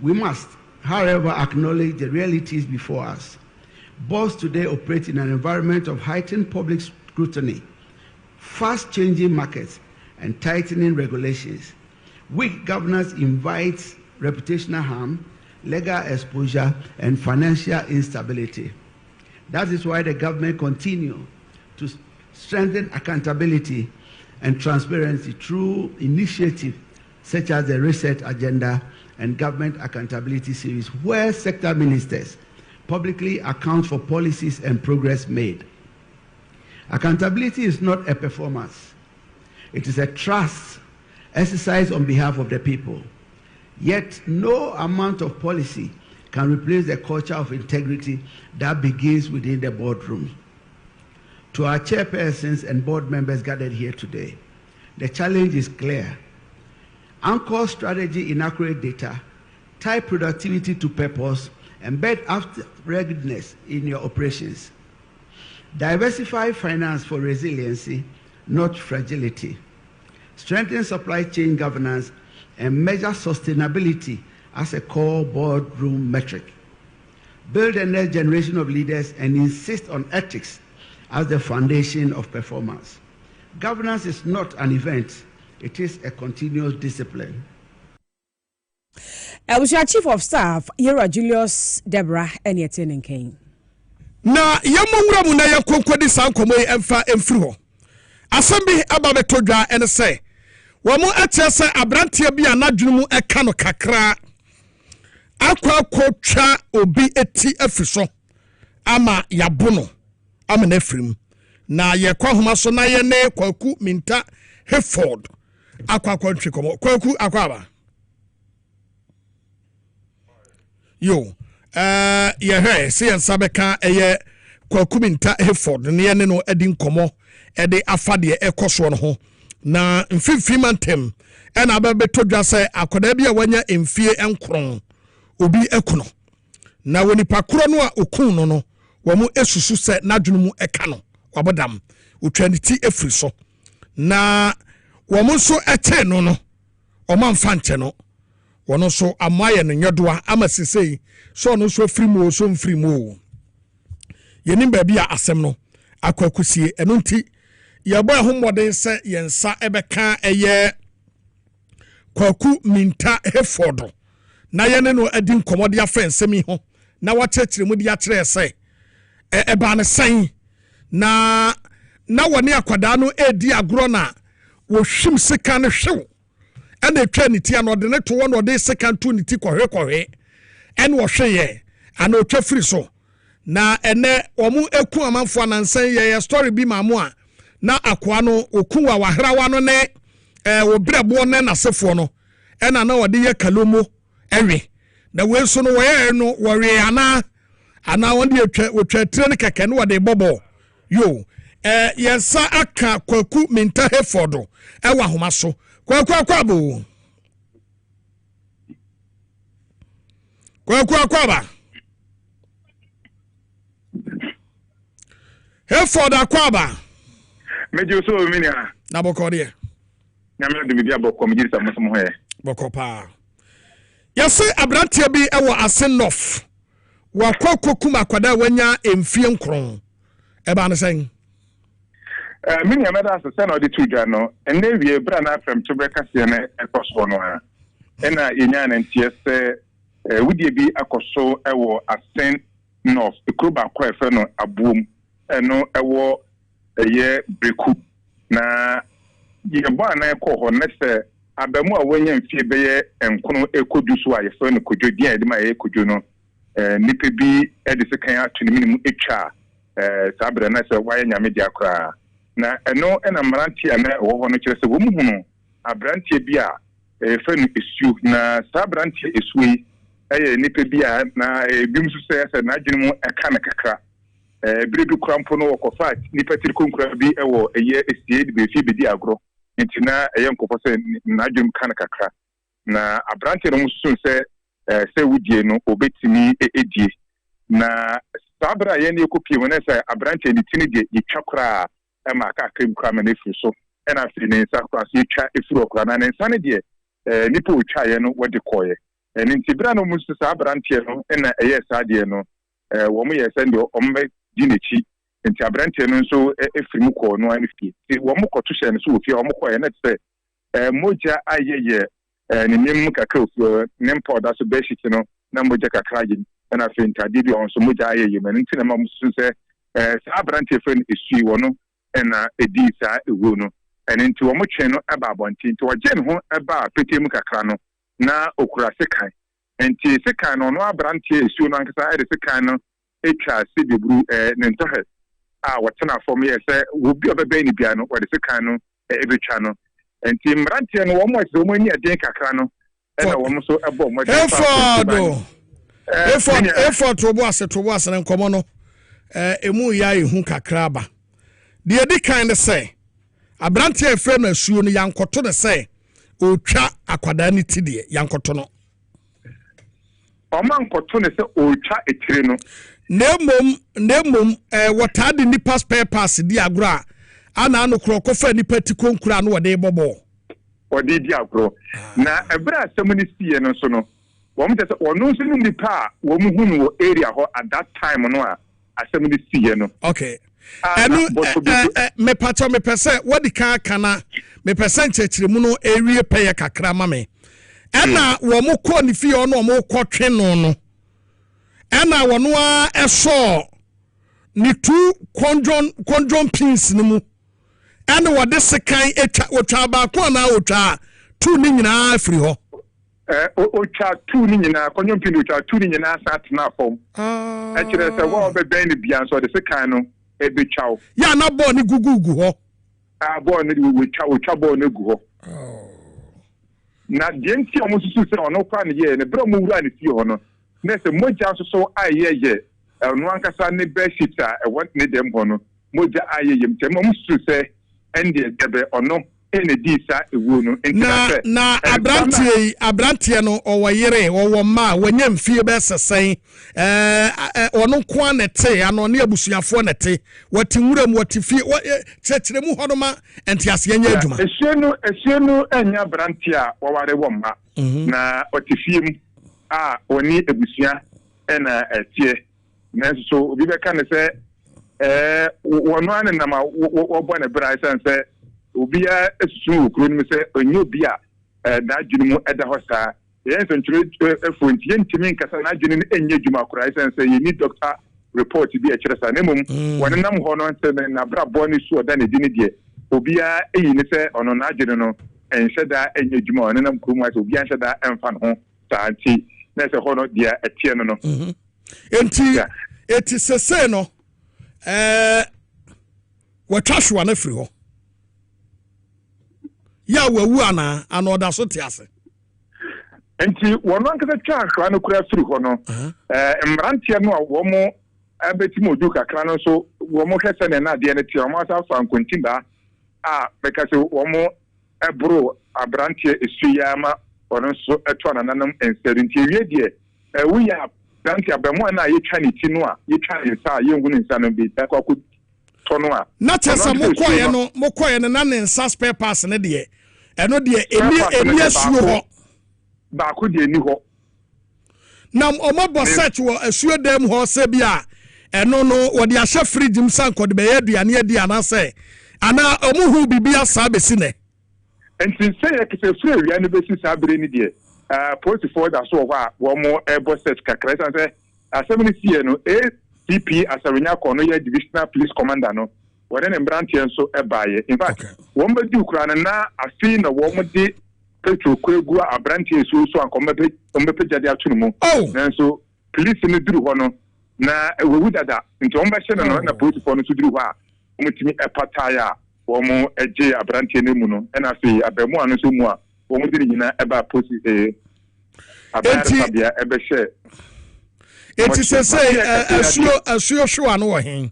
Speaker 12: We must, however, acknowledge the realities before us. Boards today operate in an environment of heightened public scrutiny, fast-changing markets, and tightening regulations. Weak governance invites reputational harm, legal exposure, and financial instability. That is why the government continues to strengthen accountability and transparency through initiatives such as the Reset Agenda and Government Accountability Series, where sector ministers publicly account for policies and progress made. Accountability is not a performance. It is a trust exercised on behalf of the people. Yet no amount of policy can replace the culture of integrity that begins within the boardroom. To our chairpersons and board members gathered here today, the challenge is clear. Anchor strategy in accurate data, tie productivity to purpose, embed after readiness in your operations. Diversify finance for resiliency, not fragility. Strengthen supply chain governance and measure sustainability as a core boardroom metric. Build a next generation of leaders and insist on ethics as the foundation of performance. Governance is not an event, it is a continuous discipline.
Speaker 2: I was your chief of staff, Yera Julius Debra, and yet in King.
Speaker 1: Na yamungra mu na yakonkodi sankomo emfa emfiri ho asambi ababe todwa ene se wo mu atie se abrantie bia nadwunu mu eka no kakra akwa kotwa obi eti afiso ama yabono ama na afrim na ye kwa homa so na ye ne kwaku minta Heford akwa kwantwe komo kwaku akwa aba yo ye he se ensabeka eye kwakuminta Heford ne ne no edi nkomo ede afade ekoso no ho na mfimfim antem ena ababetodwa se akoda bia wanya emfie enkron obi ekuno na woni pakro no a okun no no wo mu esusu se nadwunu mu eka no wabodam otwaniti efri so na wo mu so ete no no o manfa nche no wono so amaye no nyodoa amasisei so no so frimo so mfrimo yenim ba bia asem no akwakusie eno nti yebo ehomode se yensa ebeka eye kwaku minta Heford na yene no adi nkomode afensemi ho na wakyekire mu dia kire se eba ne san na na wone akwadaa no edi agro na wo hwim sika no hwew ena etwa ne ti ano de ne to wo no de sika to ne ti kɔhwe en wo hweye ana otwa firi so na ene omu eku amanfo anansan ye story bi mamu a na akoa no okuwa wahrawa no ne wo brebo ne nasefo no ena na wode ye kalomo ewe na we so no wo no wore ana wonde otwa tire ne keke no wode bobo yo yensa aka kwaku minta hefodo ewa homa so kwaku akwabo ba Heford akwaba
Speaker 13: mejo so minia
Speaker 1: na bokode
Speaker 13: nyame de bibia bokko mejiri samosom ho ye
Speaker 1: bokopa yase abrantia bi ewo asenof wa kokokum akwada wanya emfie nkron eba ne sen
Speaker 13: minia meda so na odi tudwa no enne wie bra na afem to breka se ne ekoso no a ena yenya na ntie se wudie bi akoso ewo asen north ekroba kwa efe no abuom eno ewo eye breku na yebo ana ekọ ne se abamu a wanya mfie beye enkono ekodu so a yefe no kojo dia ede ma ekojo no nipa bi ede se kan atuni minimu etwa sabre na se waye nyame dia kra na eno ena maranti ana wo ho no kire se wo mu hunu abrantie bi a efe no esu na sabrantie esuyi nipa bi a na bim so se na adwene mu eka na kakra birebi krampo no wokofa nipa tirikonkura bi ewo eye esie de be fi bedi agro ntina eye nkofo se na adwene ka na kakra na abrante no musun se wudie no obetimi edie na sabra ye ne ekopie wona se abrante ni tini de yitwakra ma ka krem kwa ma nefu so ena fi ne nsa kwa so yitwa efuru okra na ne nsa ne de nipa otwa ye no wode koye nti bra no musu sabrante no ena eye sade no wo mo ye sende ombe dinechi nti abrante no nso efirimu ko no anifie ti wo mo koto hye no so ofie wo mo koye na tse moja ayeye ne nim kakra ofie ne mpoda so beshit no na moja kakra yin na fe ntade bi on so moja ayeye man nti na ma musu se abrante fe esui wo no ena edi sa ewo no nti wo mo twen no aba abonti nti wo gen ho aba petemu kakra no na okura sekan enti sekan no abrante esui no ankasa ede sekan no etwa sebebru ne ntohe a watena form ye se wo bi obebe ni bia no wo de sekan no ebetwa no enti mrantie no wo mo ase wo ani aden kakra no na wo mo so ebo mo de
Speaker 1: effort to bo ase ne nkomo no emu ya ehu kakra ba de edi kan de se abrantie efre na asuo no yankoto de se otwa akwada ni ti de yankoto no
Speaker 13: oman koto ne se otwa etire no nemom watade nipa spare pass di agro ana anokro kofa nipa ti konkura no wode bobo wode di agro na ebra asem ni sie no so no wo mte se ono so ni nipa wo mu hunu wo area ho at that time no a asem ni sie no
Speaker 1: okay enu me pato me pese wodi kan kana me pese nchechire mu no ewie peye kakra ma me ena wo mu ko ni fie ono mo ko twe no ena wono a eso ni two conjon pins ni mu ena wode sekan otwa ba ko na otwa tu ni nyina afiri ho
Speaker 13: otwa tu ni nyina conjon pin otwa tu ni nyina sat na form kire se wo be ben ni bia so de sekan no ebetwa
Speaker 1: ya na bo ni gugugu ho
Speaker 13: bo ni otwa bo ni gu ho na denti o mususu se ono kwa ne ye ne bro mu wura ne fie ho no na se moja so ayeye no ankasa ne beshita e want ne dem ho no moja ayeye mtem o mususu se ende debe ono ene disa ewu no
Speaker 1: na abrantie no owoyere owoma wanya mfie be sesen ono kwa nete ano ne abusuafo nete wati nwuram wati fie chechire mu hodoma entiase anya adwuma
Speaker 13: esienu enya abrantie a woware womma na wati fie mu a oni abusua ena etie na so obi be kan se wono anena ma wo ne bra sense obia esusu okro ni se onye obia na adwene mu eda hosa yen so ntire efonti yentimi nkasa na adwene enye dwuma kora sense ye ni doctor report bi a kyerɛ sa na mom wɔne nam hɔ no ntɛ na bra bɔ ne su ɔda ne di ne deɛ obia eyi ne sɛ ɔno na agye no ɛnhyɛ da ɛnyɛ adwuma ɔne nam kurom ase obia nhyɛ da ɛmfa ne ho saa nti na sɛ hɔ no deɛ ɛteɛ no
Speaker 1: enti sese no wɔtwa hwa no firi hɔ ya wawu ana ɔda so te ase
Speaker 13: nti wɔn ankasa twa ahwa no kura firi hɔ no mmeranteɛ no a wɔn abɛtumi odu kakra no nso wɔn hwɛ sɛ ne nadeɛ no te wɔn asa fa nkontimba a bɛka sɛ wɔn ɛboro aberanteɛ esu yi ama ɔno nso ɛto ananam nsɛre nti ewie deɛ woyɛ aberanteɛ abɛmo na yɛtwa ne ti no a yɛtwa ne nsa a yɛngu ne nsa no bi ɛkɔ akɔ tɔ no a
Speaker 1: na kyɛ sɛ mokɔɛ no na ne nsa spare pass ne deɛ ɛno deɛ ɛni asuo hɔ
Speaker 13: baako deɛ ni hɔ
Speaker 1: na ɔmabɔ search wɔ asuo dam hɔ sɛ bi a ɛno no wɔde ahyɛ fridge m sa nkɔde bɛyɛ aduane adi anaasɛ anaa ɔmo hu biribi asaa bɛsi nɛ
Speaker 13: nti sɛ yɛkɛsɛ firi awia no bɛsi saa bere no deɛ polisifoɔ da so wɔ hɔ a wɔn ɛbɔ search kakra ɛsiane sɛ asɛm no sie no ACP Asarenya kɔ no yɛ divisional police commander no wɔde ne mmeranteɛ nso ɛbaeɛ in fact wɔn bɛdi kura no na afei na wɔn de petro kwegu aberanteɛ so anka ɔmbɛpɛgya de ato no mu nanso police no duru hɔ no na wɔwu dada nti wɔn bɛhyɛ no no na polisifoɔ no nso duru hɔ a wɔtumi ɛpataeɛ a wɔn agye aberanteɛ no mu no ɛna afei abɛmoa no nso mu a wɔn de ne nyinaa ɛba polisi aberanteɛ ɛbɛhyɛ
Speaker 1: eti sɛ asuo hwa no wɔ hen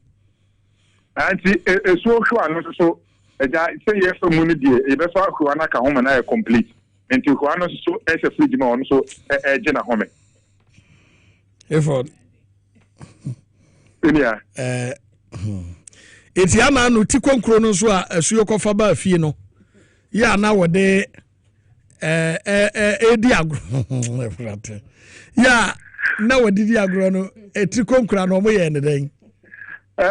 Speaker 13: anti asuo hwa no so ɛgya sɛ yɛfa mu no deɛ yɛbɛfa hwa no aka homa na yɛ complete nti hwa no so ɛhyɛ fridge ma ɔno so ɛgye na home
Speaker 1: eford
Speaker 13: enia
Speaker 1: eti ana no ti konkro no so a asuo kɔfa ba fie no ya na wɔde edi agro ya na wɔdidi agro no eti konkro no mo yɛ ne den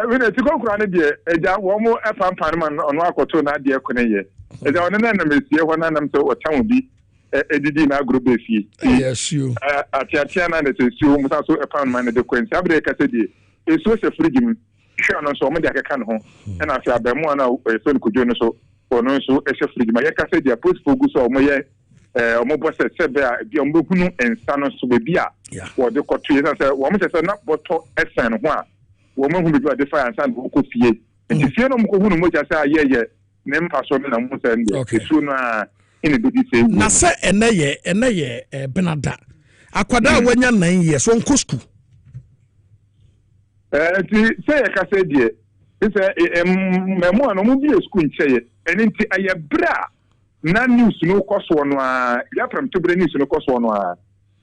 Speaker 13: we na ti konkro no de eja wo mo efampan man ono akoto na de ekone ye eja ono na na mesie ho na nam so otan obi edidi na agro be fie
Speaker 1: yes you
Speaker 13: atiatia na de sesio mo so efan man de kwensi abre ka se de eso se frigi mu hwe ono so mo de akeka no ho na afi abemu na so ne kodwo no so ono so ehwe frigi ma ye ka se de post fogu so mo ye omo bo se be a bi omo hunu ensa no so be bia wo de koto ye se wo mo se na boto esen ho a wo mo hu bi de fire and sand ko fie nti fie no mo ko hunu mo ja se ayeye ne mpa so na mo se nde esu na ine bi se
Speaker 1: na se eneye benada akwada wanya 9 years so nko school
Speaker 13: ti se ye ka se die se memo no mo bi school ncheye eni nti aye bra na news no koso no a ya from tobre news no koso no a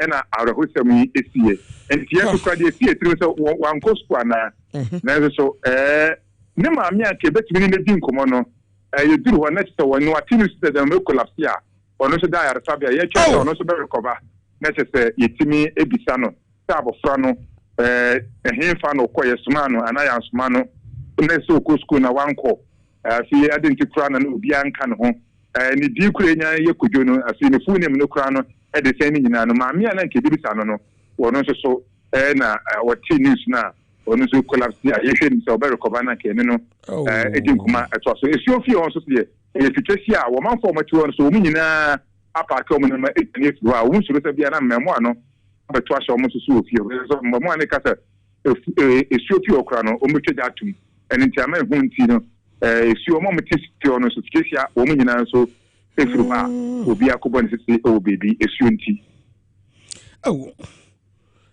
Speaker 13: ena arahosam yi esie enti ya tukwa de esie tiri so wan kosko na na so ne ma me ake betimi ne di nkomo no ye duru ho na tse wonu atinu se da me collapse a ono so da ya resabia ye twa ono so be recover na tse yetimi ebisa no sa abofra no ehemfa no koye suma no anaya suma no na so kosko na wanko afi identify na obi anka no ho ni di kure nya ye kodwo no afi ne fu nem no kura no e de sɛ ni nyina no ma me ana nke bibisa no wono nso so na wɔte news na wono nso collapse ya ye hwɛ ni sɛ ɔbɛ recover na nke ne no e di nkuma ɛto so esio fi on so se ye fitwesi a wo manfo mo tiwo no so wo nyina apa ka mo na e ni fi wa wo nso so bia na mmemo ano abeto ahyɛ mo so so ofie so mmemo ani ka sɛ esio fi okura no o metwa atum ɛni nti ama hu nti no esio mo meti no so fitwesi a wo nyina so efruba obi akobɔ ne sisi o baby esuo nti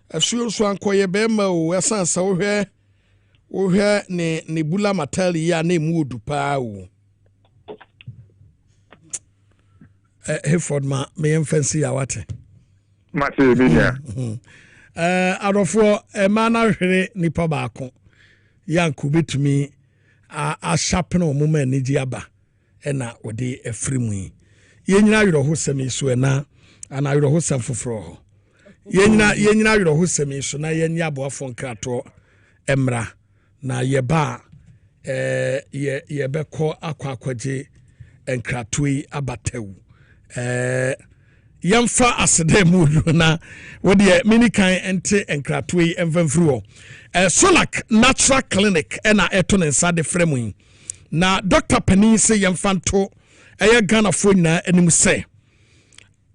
Speaker 1: esuo so ankoye bema o esansa wo hwɛ ne bula matali ya na emu odupa o Heford ma me fancy ya wate
Speaker 13: mate biya
Speaker 1: arofo ma na hwere nipa baako yanku betumi a sharpen o moma ni gi aba ena ode efrimu yi yenyina yoro ho semi so na ana yoro ho sam foforo ho yenyina yoro ho semi so na yenya aboafo nkrato emra na yeba yebekɔ akwaje nkrato yi abatewu yɛmfa asede mu na wode mini kan ente enkrato yi emfamfiri Solak Natural Clinic ena eto ne nsa de frɛ mu yi na Dr. Panin se yɛmfa nto ɛyɛ Ghana fo nyinaa anim sɛ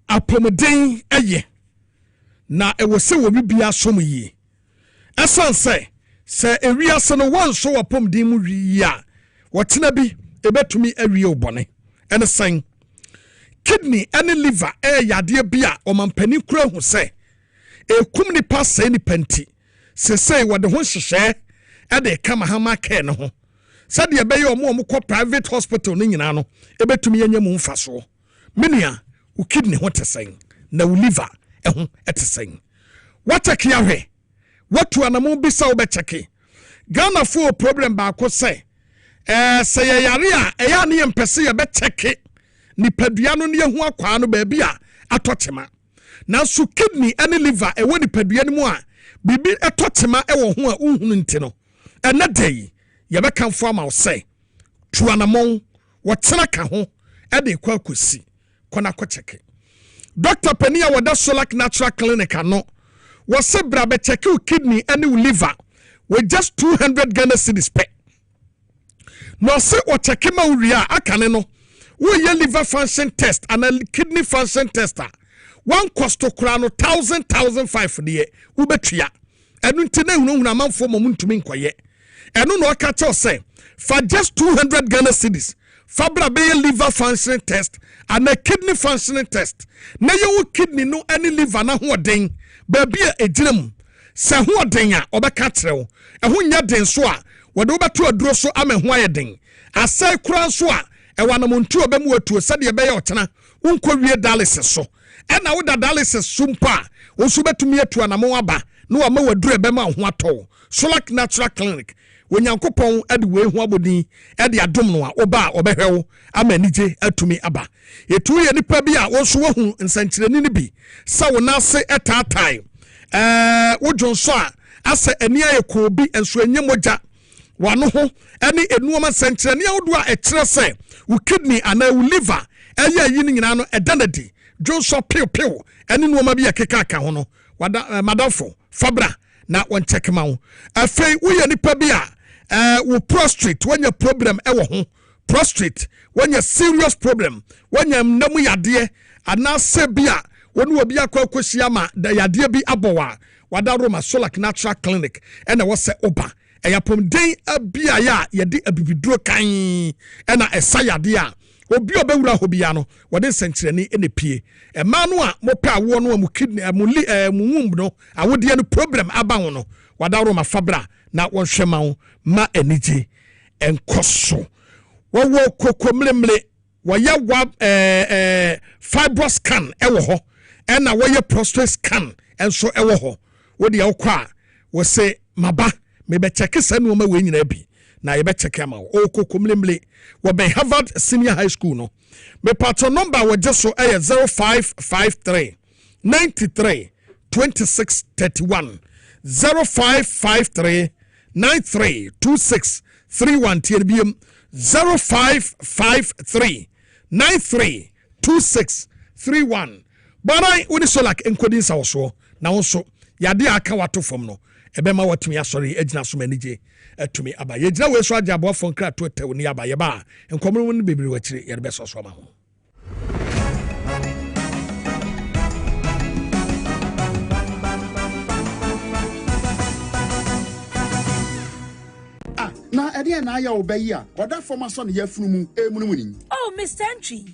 Speaker 1: apɔmuden ɛyɛ na ɛwɔ sɛ wɔ bibia som yi ɛsan sɛ ewiase no wanso wɔ apɔmuden mu wi a wɔtena bi ebetumi awie obɔne ɛne san kidney and liver yadeɛ bi a ɔmampani kura hu sɛ ekum nipa sɛ nipa nti sesei wɔde ho hyehyɛ ɛde kama hama kɛ ne ho sɛdeɛ ɛbɛyɛ ɔmo kɔ private hospital ne nyinaa no ebetumi yɛnyɛ mu mfasoɔ menua wo kidney ho te sɛn na wo liver ɛho ɛte sɛn wataki ahwɛ watu anamo bisa wo bɛkyɛke Ghana fo problem baako sɛ sɛ yɛyare a ɛyɛ ne yɛmpɛsɛ yɛbɛkyɛke nipadua no ne yɛho akwa no baabi a atɔtema nanso kidney and liver ɛwɔ nipadua no mu a bibi ɛtɔtema ɛwɔ ho a unhunu nti no ɛnɛ dɛyi yɛbɛkamfo ama wo sɛ tuanamɔn wɔtena ka ho ɛde kɔ akɔsi kɔna kɔkyɛke Dr. Penia wɔda Solak Natural Clinic ano wɔsɛ bra bɛkyɛke wo kidney and wo liver with just 200 Ghana cedis pɛ na ɔsɛ wɔkyɛke ma wo wie a akane no woyɛ liver function test and a kidney function tester one cost to krano 1,500 deɛ wobɛtua ɛno nti na hunu amanfo mo ntumi nkɔyɛ ɛno na ɔka kyɛw sɛ for just 200 Ghana cedis fabra be liver function test and a kidney function test na yɛwo kidney no any liver na hoɔden baabi a ɛgyinam sɛ hoɔden a ɔbɛka kyerɛw ɛho nyɛ den so a wɔde wobɛto aduro so ama ho ayɛ den asɛ kura so a ɛwanamontu obɛmu watuo sɛdeɛ ɛbɛyɛ ɔkyena wonkɔ wie dialysis so ɛna woda dialysis so mpo a wonso bɛtumi atu anamo aba na wama waduru ɛbɛma ho atɔ Solak Natural Clinic onyankopɔn ɛde wei ho abɔdin ɛde adom no a ɔba a ɔbɛhwɛ wo ama anigye atumi aba etu yɛ nipa bi a wonso wahu nsankyerɛni ne bi sɛ wo nase ɛtaatae wodwonso a asɛ ani ayɛ kɔɔ bi nso ɛnyɛ mogya wano ho ɛne enuoma nsankyerɛni ahodoɔ a ɛkyerɛ sɛ wo kidney ana wo liver ɛyɛ yi ne nyinaa no ɛdanadi dwonso pew ɛne nuoma bi ɛkeka ka ho no wada madamfo fabra na wɔn check ma wo afei woyɛ nipa bi a wo prostate wɔnyɛ problem ɛwɔ ho prostate wɔnyɛ serious problem wɔnyɛ namu yadeɛ anaasɛ bi a wɔne wɔ bi akɔ akɔhyia ma da yadeɛ bi abɔ wa wada Roma Solak Natural Clinic ɛna wɔsɛ oba ɛyapɔmden abia ya yɛde abibiduro kan ɛna ɛsa yadeɛ a obi obewura ho bia no wɔde nsɛnkyerɛni ɛna pie ɛma no a mopɛ awo no mu kidney mu womb no awodie no problem aba ho no wada Roma fabra na wɔhwɛ ma wo ma anigye ɛnkɔso wɔwɔ kokomlemle wɔyɛ wa fibro scan ɛwɔ hɔ ɛna wɔyɛ prostate scan ɛnso ɛwɔ hɔ wode awokɔ a wɔsɛ maba mebɛkyɛke sɛ nuoma wei nyina bi na yɛbɛkyɛke ama wo kokomlemle wɔbɛn Harvard Senior High School no mepato number wɔgye so ɛyɛ 0553 93 26 31 0553 93 26 31 TNBM 0553 93 26 31 Barai woni Solak enkodi nsawoso na wonso yade aka wato fam no ebema watumi asori agina so manije atumi aba yegyina we so agya aboafo nkra to taw ni aba ye ba enkomro woni bebiri wachire ye be so so ma ho
Speaker 14: na ɛdeɛ na ayɛ wo bɛyi a ɔda fam asɔ ne yɛfunu mu emunum ni.
Speaker 15: Oh, Mr. Entry,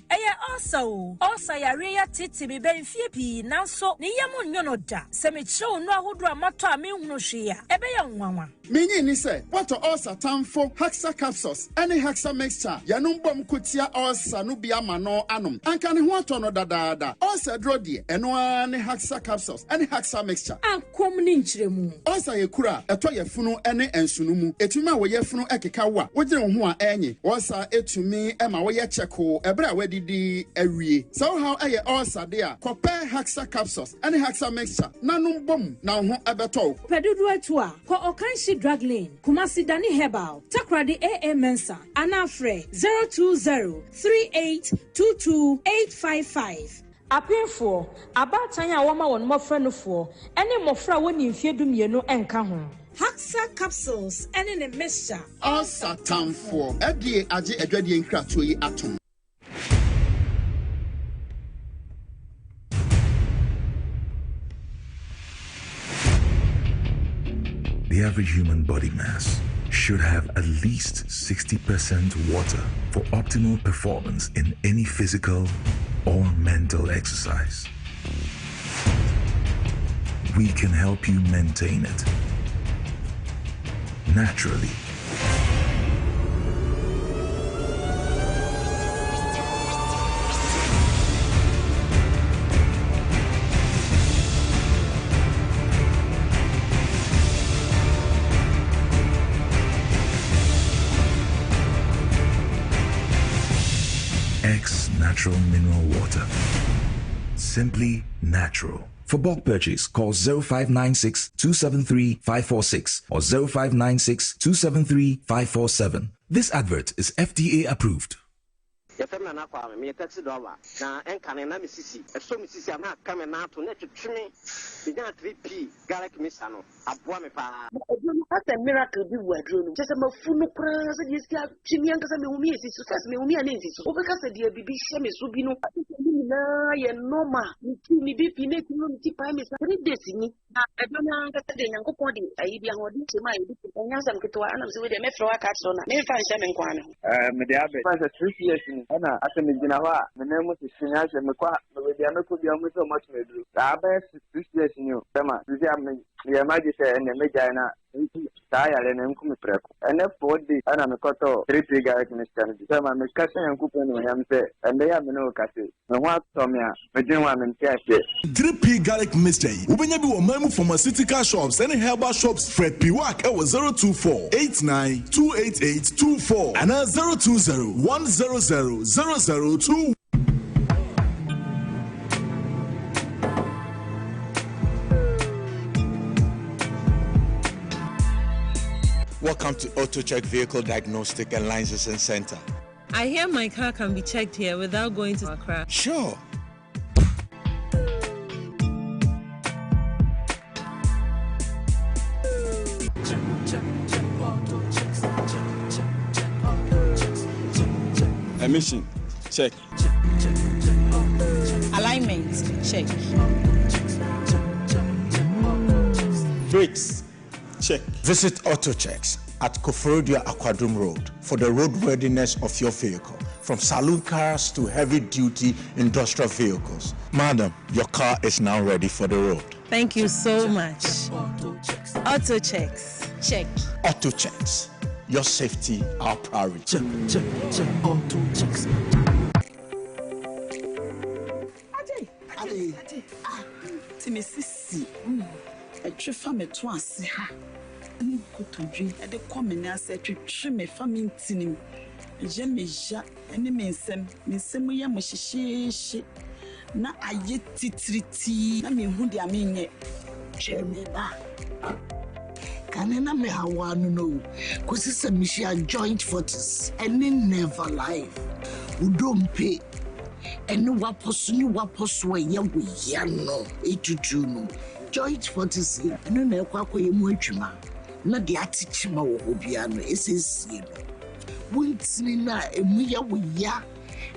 Speaker 15: also yare ya tete me benfie pi nanso ne yam nnwo no da se me kire onu ahodo amato a me hunu hwe a ebe ya nwanwa.
Speaker 14: Menyi ni sɛ water ulcer tamfo Haxa capsules any Haxa mixture yanom bom kotia ulcer no bia ma no anom anka ne ho atɔ no dadaada ulcer dro de ɛno a ne Haxa capsules any Haxa mixture
Speaker 15: ankom ne nkyeremu
Speaker 14: ulcer ye kura ɛtɔ yɛfunu ɛne ensunu mu etumi a wɔyɛfunu ɛkeka wa wogyere ho a ɛnye ulcer etumi ɛma wɔyɛ checko ɛbra a wadidi awie so how ɛyɛ ulcer de a kɔpɛ Haxa capsules any Haxa mixture nanom bom na ho ɛbɛtɔ
Speaker 15: pedudu atu a kɔ Okanshi Drug Lane, Kumasi Dani Herbal, Takradi AA Mensa, Anafre 020-3822-855. apinfo abatan a woma won mofra no fo ene mofra woni mfie dumienu enka ho Haxa capsules ene ne mixture
Speaker 14: Ulcer tamfo edie age adwadie nkratoyi yi atom.
Speaker 16: The average human body mass should have at least 60% water for optimal performance in any physical or mental exercise. We can help you maintain it naturally. Natural mineral water. Simply natural. For bulk purchase, call 0596 273 546 or 0596 273 547. This advert is FDA approved.
Speaker 17: The family na kwa me taxi driver na enkane na misisi eso misisi na kame na to na twetwe binya 3p garlic misa no aboa me pa that's a miracle bi wadro no just mafu no kra se die sia twimi ankasa me humi esi so me humi ana esi so obeka se die bibi hye me so bi no na ye normal ni bi pi na ti no ti pa me sa 3 days ni na edona ankasa de nyankopon de ayi bi ahodi ti ma yi bi nyasam ketwa ana se we de me fro aka so na me fa hye me nkwa no me de abe fa 3 years ni ana ase me gina ho a me na mu sinya hye me kwa me de ameko bi amu so much me duru ta ba 6 years ni o tema disi am ye ma ji se ene me jaina ta ya le ne nku me preko ene 4 days ana me koto 3 garlic mixture ni tema me kase yankupo no yam se ende ya me no kase me ho ato me a me gin wa me ntiase
Speaker 18: 3p garlic mixture ubenya bi wo mamu pharmaceutical shops and herbal shops Fred Piwak e wo 024 89 288 24 and 020 100 002.
Speaker 19: Welcome to AutoCheck Vehicle Diagnostic and Licensing Center.
Speaker 20: I hear my car can be checked here without going to Accra.
Speaker 19: Sure.
Speaker 21: Emission, check.
Speaker 22: Alignment, check.
Speaker 21: Brakes, check.
Speaker 19: Visit AutoChecks at Koforodia Aquadum Road for the roadworthiness of your vehicle, from saloon cars to heavy-duty industrial vehicles. Madam, your car is now ready for the road.
Speaker 20: Thank you so much. AutoChecks, check.
Speaker 19: AutoChecks, your safety, our priority.
Speaker 22: Check, AutoChecks.
Speaker 23: Ade, Timmy Sissy, a tree farm at once. Kutudri, at the common as a tree me farming tinim. Jemisha, and the mensem, Missemuya Mushishi. Na I yet titriti, I mean, who I mean yet. Jemeba. Canena me how one know, cause it's a mission joint fortis, and in never life. Who don't pay. And no wapos way ya we yano, 8 joint fortis, and no quack way muchma. Not the atichima or hobiano, is his Winsina, a mia we ya.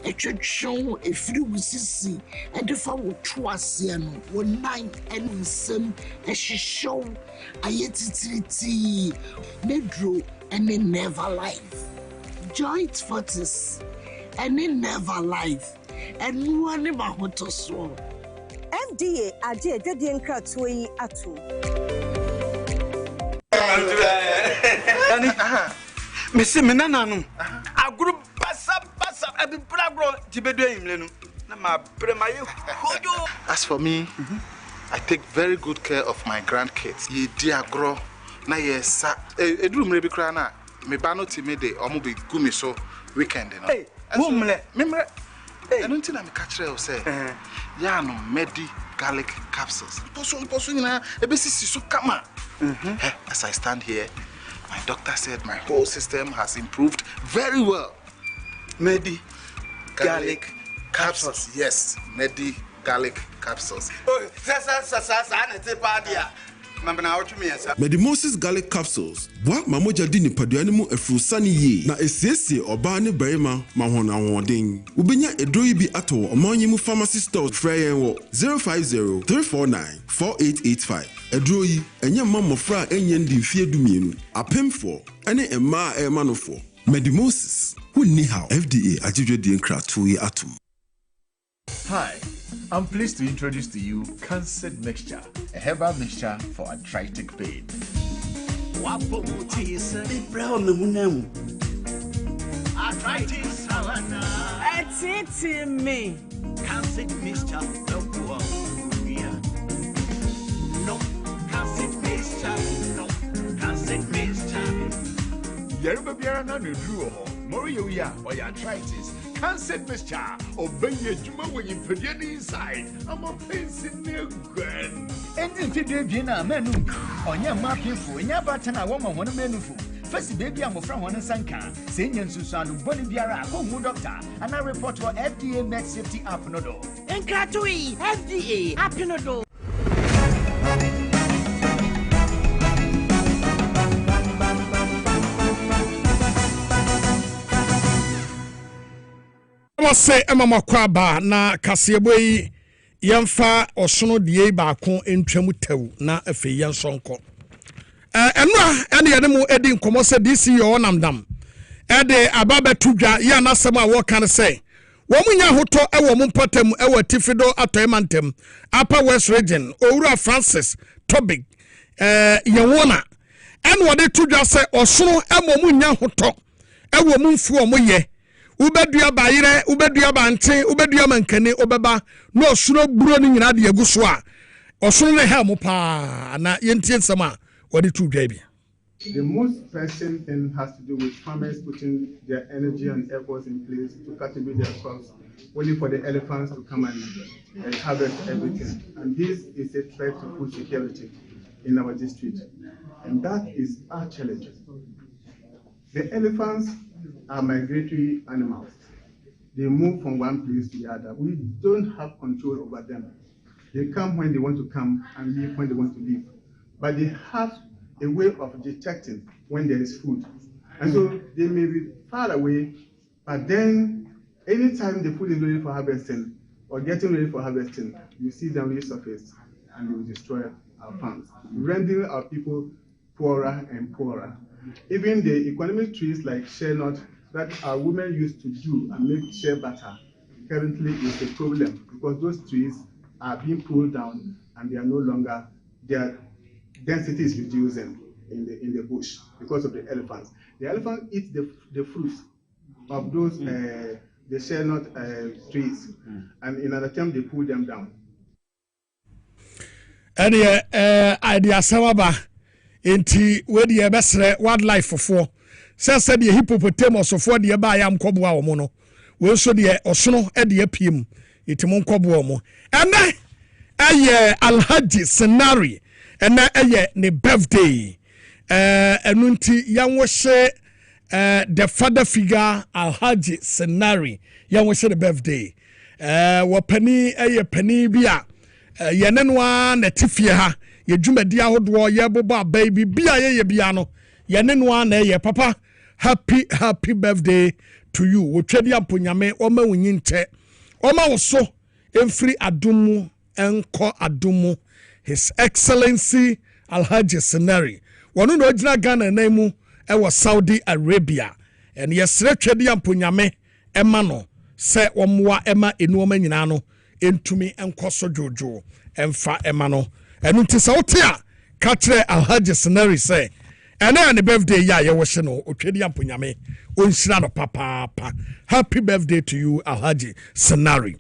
Speaker 23: A church show a few sissy, and if I would trust Siano, 1 9 and some as she show a yet Nedro and in never life. Joint fortis and in never life, and one in my hotel sword.
Speaker 22: FDA, I did the Encratway Atu.
Speaker 5: Miss Minanano, a group pass up, I've been proud to be doing.
Speaker 24: As for me, I take very good care of my grandkids. Ye dear grow, na yes, sir. A room maybe crana, me bano timide, or maybe gumi so weekend. Hey, remember, I don't think I'm a catcher or say, Yano, Medi, garlic capsules. Posso, a basis so come. As I stand here, my doctor said my whole system has improved very well. Medi, garlic capsules. Yes, Medi, garlic capsules.
Speaker 18: Medimosis garlic capsules. What mamoja dini paduanimu efrusani ye. Na esiesie obani berima mahona wonding. Ubenya edroi bi ato omanyimu pharmacy stores freyen 050-349-4885. Edroi enye mamofra enye ndi mfie dumienu. Apemfo ene ema emanofo. Medimosis. Who ni how FDA ajijwe di nkra tuye atum.
Speaker 3: Hi, I'm pleased to introduce to you Cancer Mixture, a herbal mixture for arthritic pain.
Speaker 23: Arthritis, me. Cancer Mixture, no, Cancer Mixture, no, Cancer Mixture.
Speaker 3: Yerba Biana Nudruo, Moria, or arthritis. Cancer mixture, obey your juma when you put it inside. I'm a place in the grand. And if you do Vienna menu, on your market for in your button, I want one menu for. First, baby, I'm from one Sanka, Senior Susan, Boliviara, home doctor, and I report for FDA Med Safety App Nodo. And Katui, FDA App Nodo.
Speaker 1: Say Emma Makwaba na Kasiebo yi yemfa osono die baako entwam tew na afi yensonko enwa ene ye mu edi nkomo se DC yo namdam ede ababetudwa ya nasem a wo kan say wo munya hoto ewo mu mpatam ewo tifido atoymantem Upper West Region Owura Francis Tobic yewona ene wo de tudwa se osono emo munya hoto ewo mu mfu o moye ubedua bayire ubedua bante ubedua mankane obeba no osuro buro ni nyina de aguso a osuro ne ha mo pa na yentie nsama wodi tu dwa bi.
Speaker 4: The most pressing thing has to do with farmers putting their energy and efforts in place to cultivate their crops only for the elephants to come and harvest everything, and this is a threat to food security in our district, and that is our challenge. The elephants are migratory animals. They move from one place to the other. We don't have control over them. They come when they want to come and leave when they want to leave. But they have a way of detecting when there is food. And so they may be far away, but then anytime the food is ready for harvesting or getting ready for harvesting, you see them resurface and they will destroy our farms, rendering our people poorer and poorer. Even the economic trees like shea nut that our women used to do and make shea butter currently is a problem because those trees are being pulled down and they are no longer, their density is reducing in the bush because of the elephants. The elephant eats the fruits of those the shea nut trees, and in an attempt they pull them down.
Speaker 1: And idea samaba enti we the best wildlife for said the hippopotamus for the ba yam koboa omo no we so the osono e de apiem itimo koboa omo and Alhaji Senari and ne birthday enunti yanwo hye the father figure Alhaji Senari yanwo hye the birthday wo pani pani bia yenenwa na tifie ha ye dwumadi ahodo ye bobo abai bia ye bia no yenenwa na ye papa happy birthday to you wo twedi amponyame o ma wunyi nche o ma wo so emfiri adumu enko adumu His Excellency Alhaji Senari wono no gina Ghana na mu e wo Saudi Arabia en yesre twedi amponyame ema no se omoa ema enuoma nyina no entumi enkoso jojo emfa ema no enu ntisa otia ka kire Alhaji Senari se ena ne birthday ya ye wo hye no otwedi amponyame onhyira no papa happy birthday to you Alhaji Senari.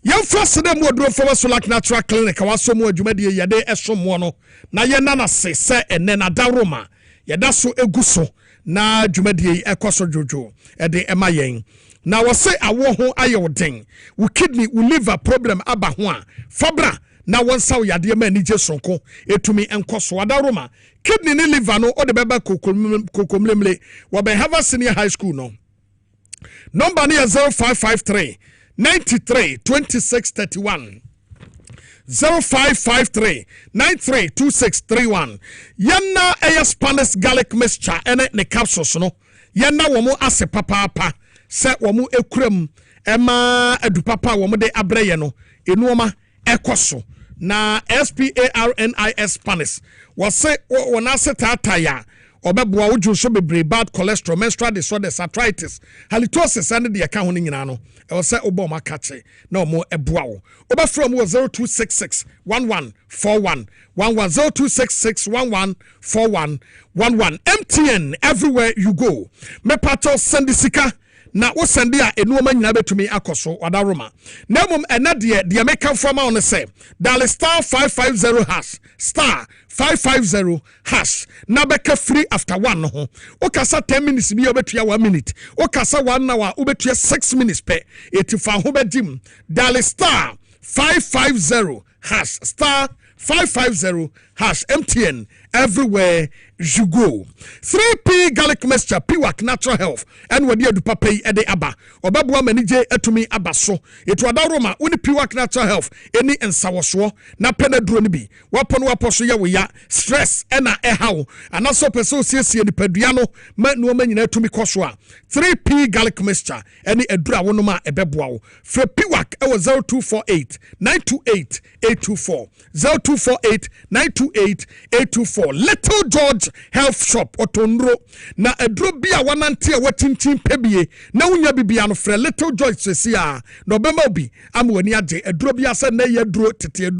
Speaker 1: Young first of them would do for us like natural clinic. I was so more Jumedi Yade Eshomono. Na Yanana say, and then a Daroma. Yadaso Eguso. Na Jumedi Ekoso Jojo. At the Emayang. Now I say, I want home ayo ding. We kidney, we liver problem abahwa. Fabra. Now one saw Yadiama Nije Sonko. Etumi Enkoso Adaroma. Kidney ni liver no or the beba kokomlemle. Wabe have a senior high school no. Number near 0553. 93 26 31 0553 932631 yana eya Spanish garlic mixture ene ne capsules no yana womo ase papa se womo ekurem ema adu papa womo de abreye no enuoma ekoso na SPARNIS Spanish wose wona se tataya obeboa woju so bebre bad cholesterol menstrual disorders arthritis halitosis and the account nyina no e wo se obo makache na omo eboa wo oba from 0266 1141 0266 1141 MTN everywhere you go me pato sendisika na wo sende a enuoma nyina betumi akoso wadaroma na mom ena de meka from on say dial star 550 hash star 550 hash na beka free after 1 ho o kasa 10 minutes bi obetua 1 minute o kasa 1 hour obetua 6 minutes pe etifa ho bedim dial star 550 hash star 550 hash MTN everywhere you go. 3P garlic mixture Piwak natural health and wadi adu papa yi ede aba obabua manije etumi aba so etu adaroma uni Piwak natural health eni ensawoso na penaduro ni bi wapono waposo ye we ya stress ena ehaw anaso peso siesie ni padua no ma no manyina etumi koso a 3P garlic mixture eni edura wonoma ebeboa wo fra Piwak ewo 0248 928 824 0248 928 824 Little George Health Shop Otondro na edro bia wanante watintin pebie na unya bibia no frɛ Little George sesia no bema obi amwani age edro bia sɛ na ye dro tete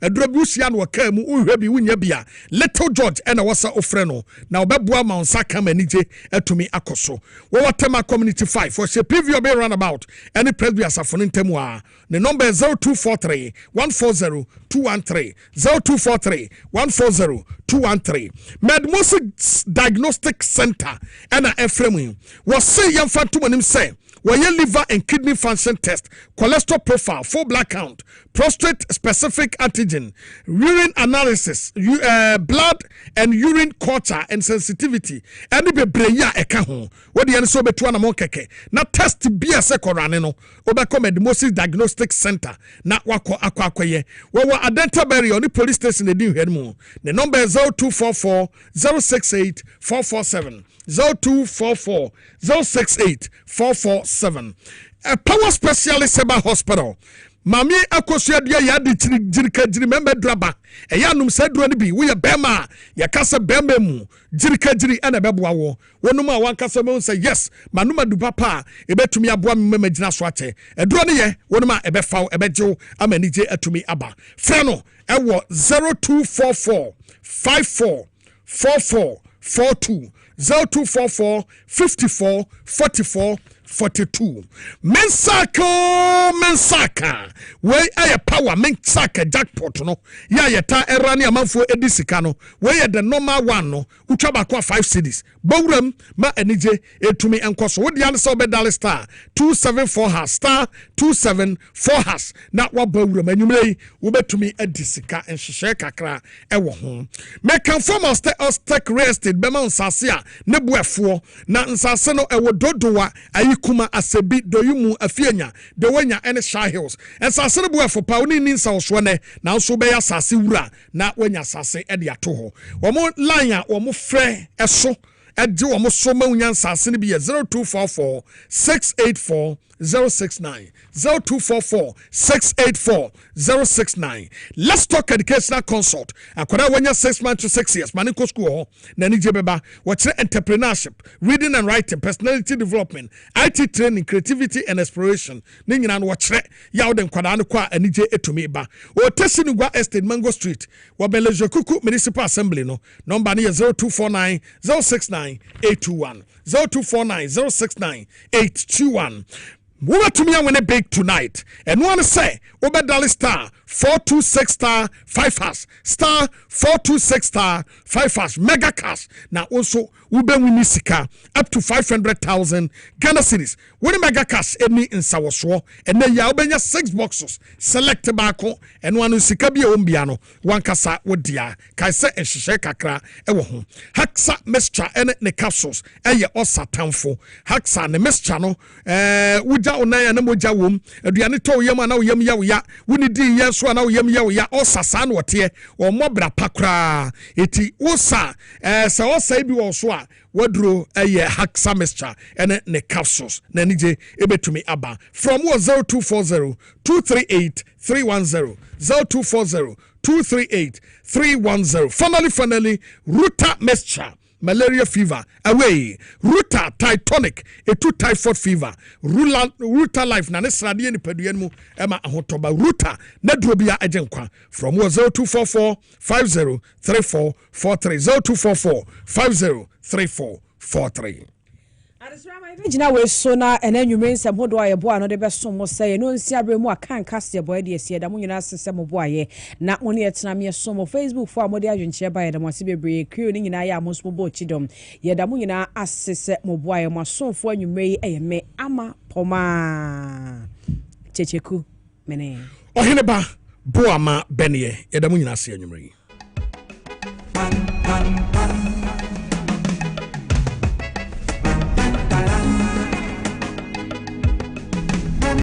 Speaker 1: edro bi usia no waka mu uhwe bi unya bia Little George ena wasa ofrɛ no na obeboa ma onsa kama nije atumi akoso wo watema community 5 for se preview be roundabout any presby asafo ntemu a the number is 0243 140 213 0243 140 213 Medmosic Diagnostic Center and a Ephraim was say young fantomanim say your liver and kidney function test, cholesterol profile, full blood count, prostate specific antigen, urine analysis, blood and urine culture and sensitivity. And the breya ekaho. What the answer be tuana monkeke. Na test be a sekoraneno. Obacom Medmosic Diagnostic Center. Na wako akwaye. Wawa Adentaberi on the police station the new headmo. The number is 0244 068 447. 0244 068 447. A power specialist Seba Hospital. Mami akosua dia ya de jirika jiri member draba. E ya num sedro ni bi we bema ya kasa bema mu jirika jiri ana beboa wo. Wonum a wankasa me say yes, manuma du papa e betumi aboa me magina so ache. Edro ne ye wonum a e befa e bejew amanije atumi aba. Frɛ no e wo 0244 54 44 42 0244 54 44 42 Mensaka we aye power mensaka jackpot no ya yeta erane amanfo edisika no we the normal one no utwa kwa 5 cities bowram ma enije etumi enkoso wo dia so be dal star 274 hash star 274 hash na wa bowram anwumrei wo betumi edisika enhyehyɛ kakra ewo ho mekan from Ostek real estate be ma nsase a ne boefo na nsase no ewo dodowa ayi kuma asebi doyumu afienya de wanya ene Shy Hills ensase bu afopa oni ninsa oswo ne na nso be ya sase wura na wanya sase e de ato ho wo line a wo frɛ eso edi wo so ma unya sase ne bi 0244 684 069 0244 684 069. Let's talk educational consult. Akwara wanya 6 months to 6 years. Maniko school ho. Nani jebeba. Watch entrepreneurship, reading and writing, personality development, IT training, creativity and exploration. Ningina no watch ya den kwada no kwa anije etumi ba. O Tesinugwa Estate Mango Street. Wabelejo Kuku Municipal Assembly no. Number ni 0249 069 821. 0249 069 821. Woba to me when a big tonight. And one say, Obedali star 426 star 5 hash star 426 star 5 hash mega cash. Now also ube wini sika up to 500,000 Ghana cedis. When mega cash any in Sawaswo and then ya ubenya 6 boxes select bako and one sika bi ombiano one kasa wodia kaise and shishe kakra ewo ho haksa mixture ene ne capsules eye osatamfo haksa ne mixture no wuja onaya na moja wom aduane to yam na yam ya woni di yeso na yam ya osasa na wote o mobra pakra eti wosa se osa bi wo so a wadro eye haksa mixture ene ne capsules na nije ebetumi aba from 0240 238 310 0240 238 310. Finally, Ruta mixture, malaria fever, away. Ruta Titanic, a 2 typhoid fever. Ruta life, Nanesradi and Peduenmu, Emma Hotoba, Ruta, Nedrobia Agenkwa, from 0244 503443, 0244 503443.
Speaker 2: Jina we sona ene nwumen se bodo aye bo ano de be so mo say no nsi abre mu akan kase boy de ese da mo nyina sese mo bo aye na mo ne etena me so mo Facebook fo amode adwenche ba ye da mo ase bebre crew ni nyina ya mo so bo chidom ye da mo nyina asese mo bo aye mo asonfo nwumen eye me ama poma checheku mene
Speaker 1: ohene ba bo ama benye ye da mo nyina ase nwumen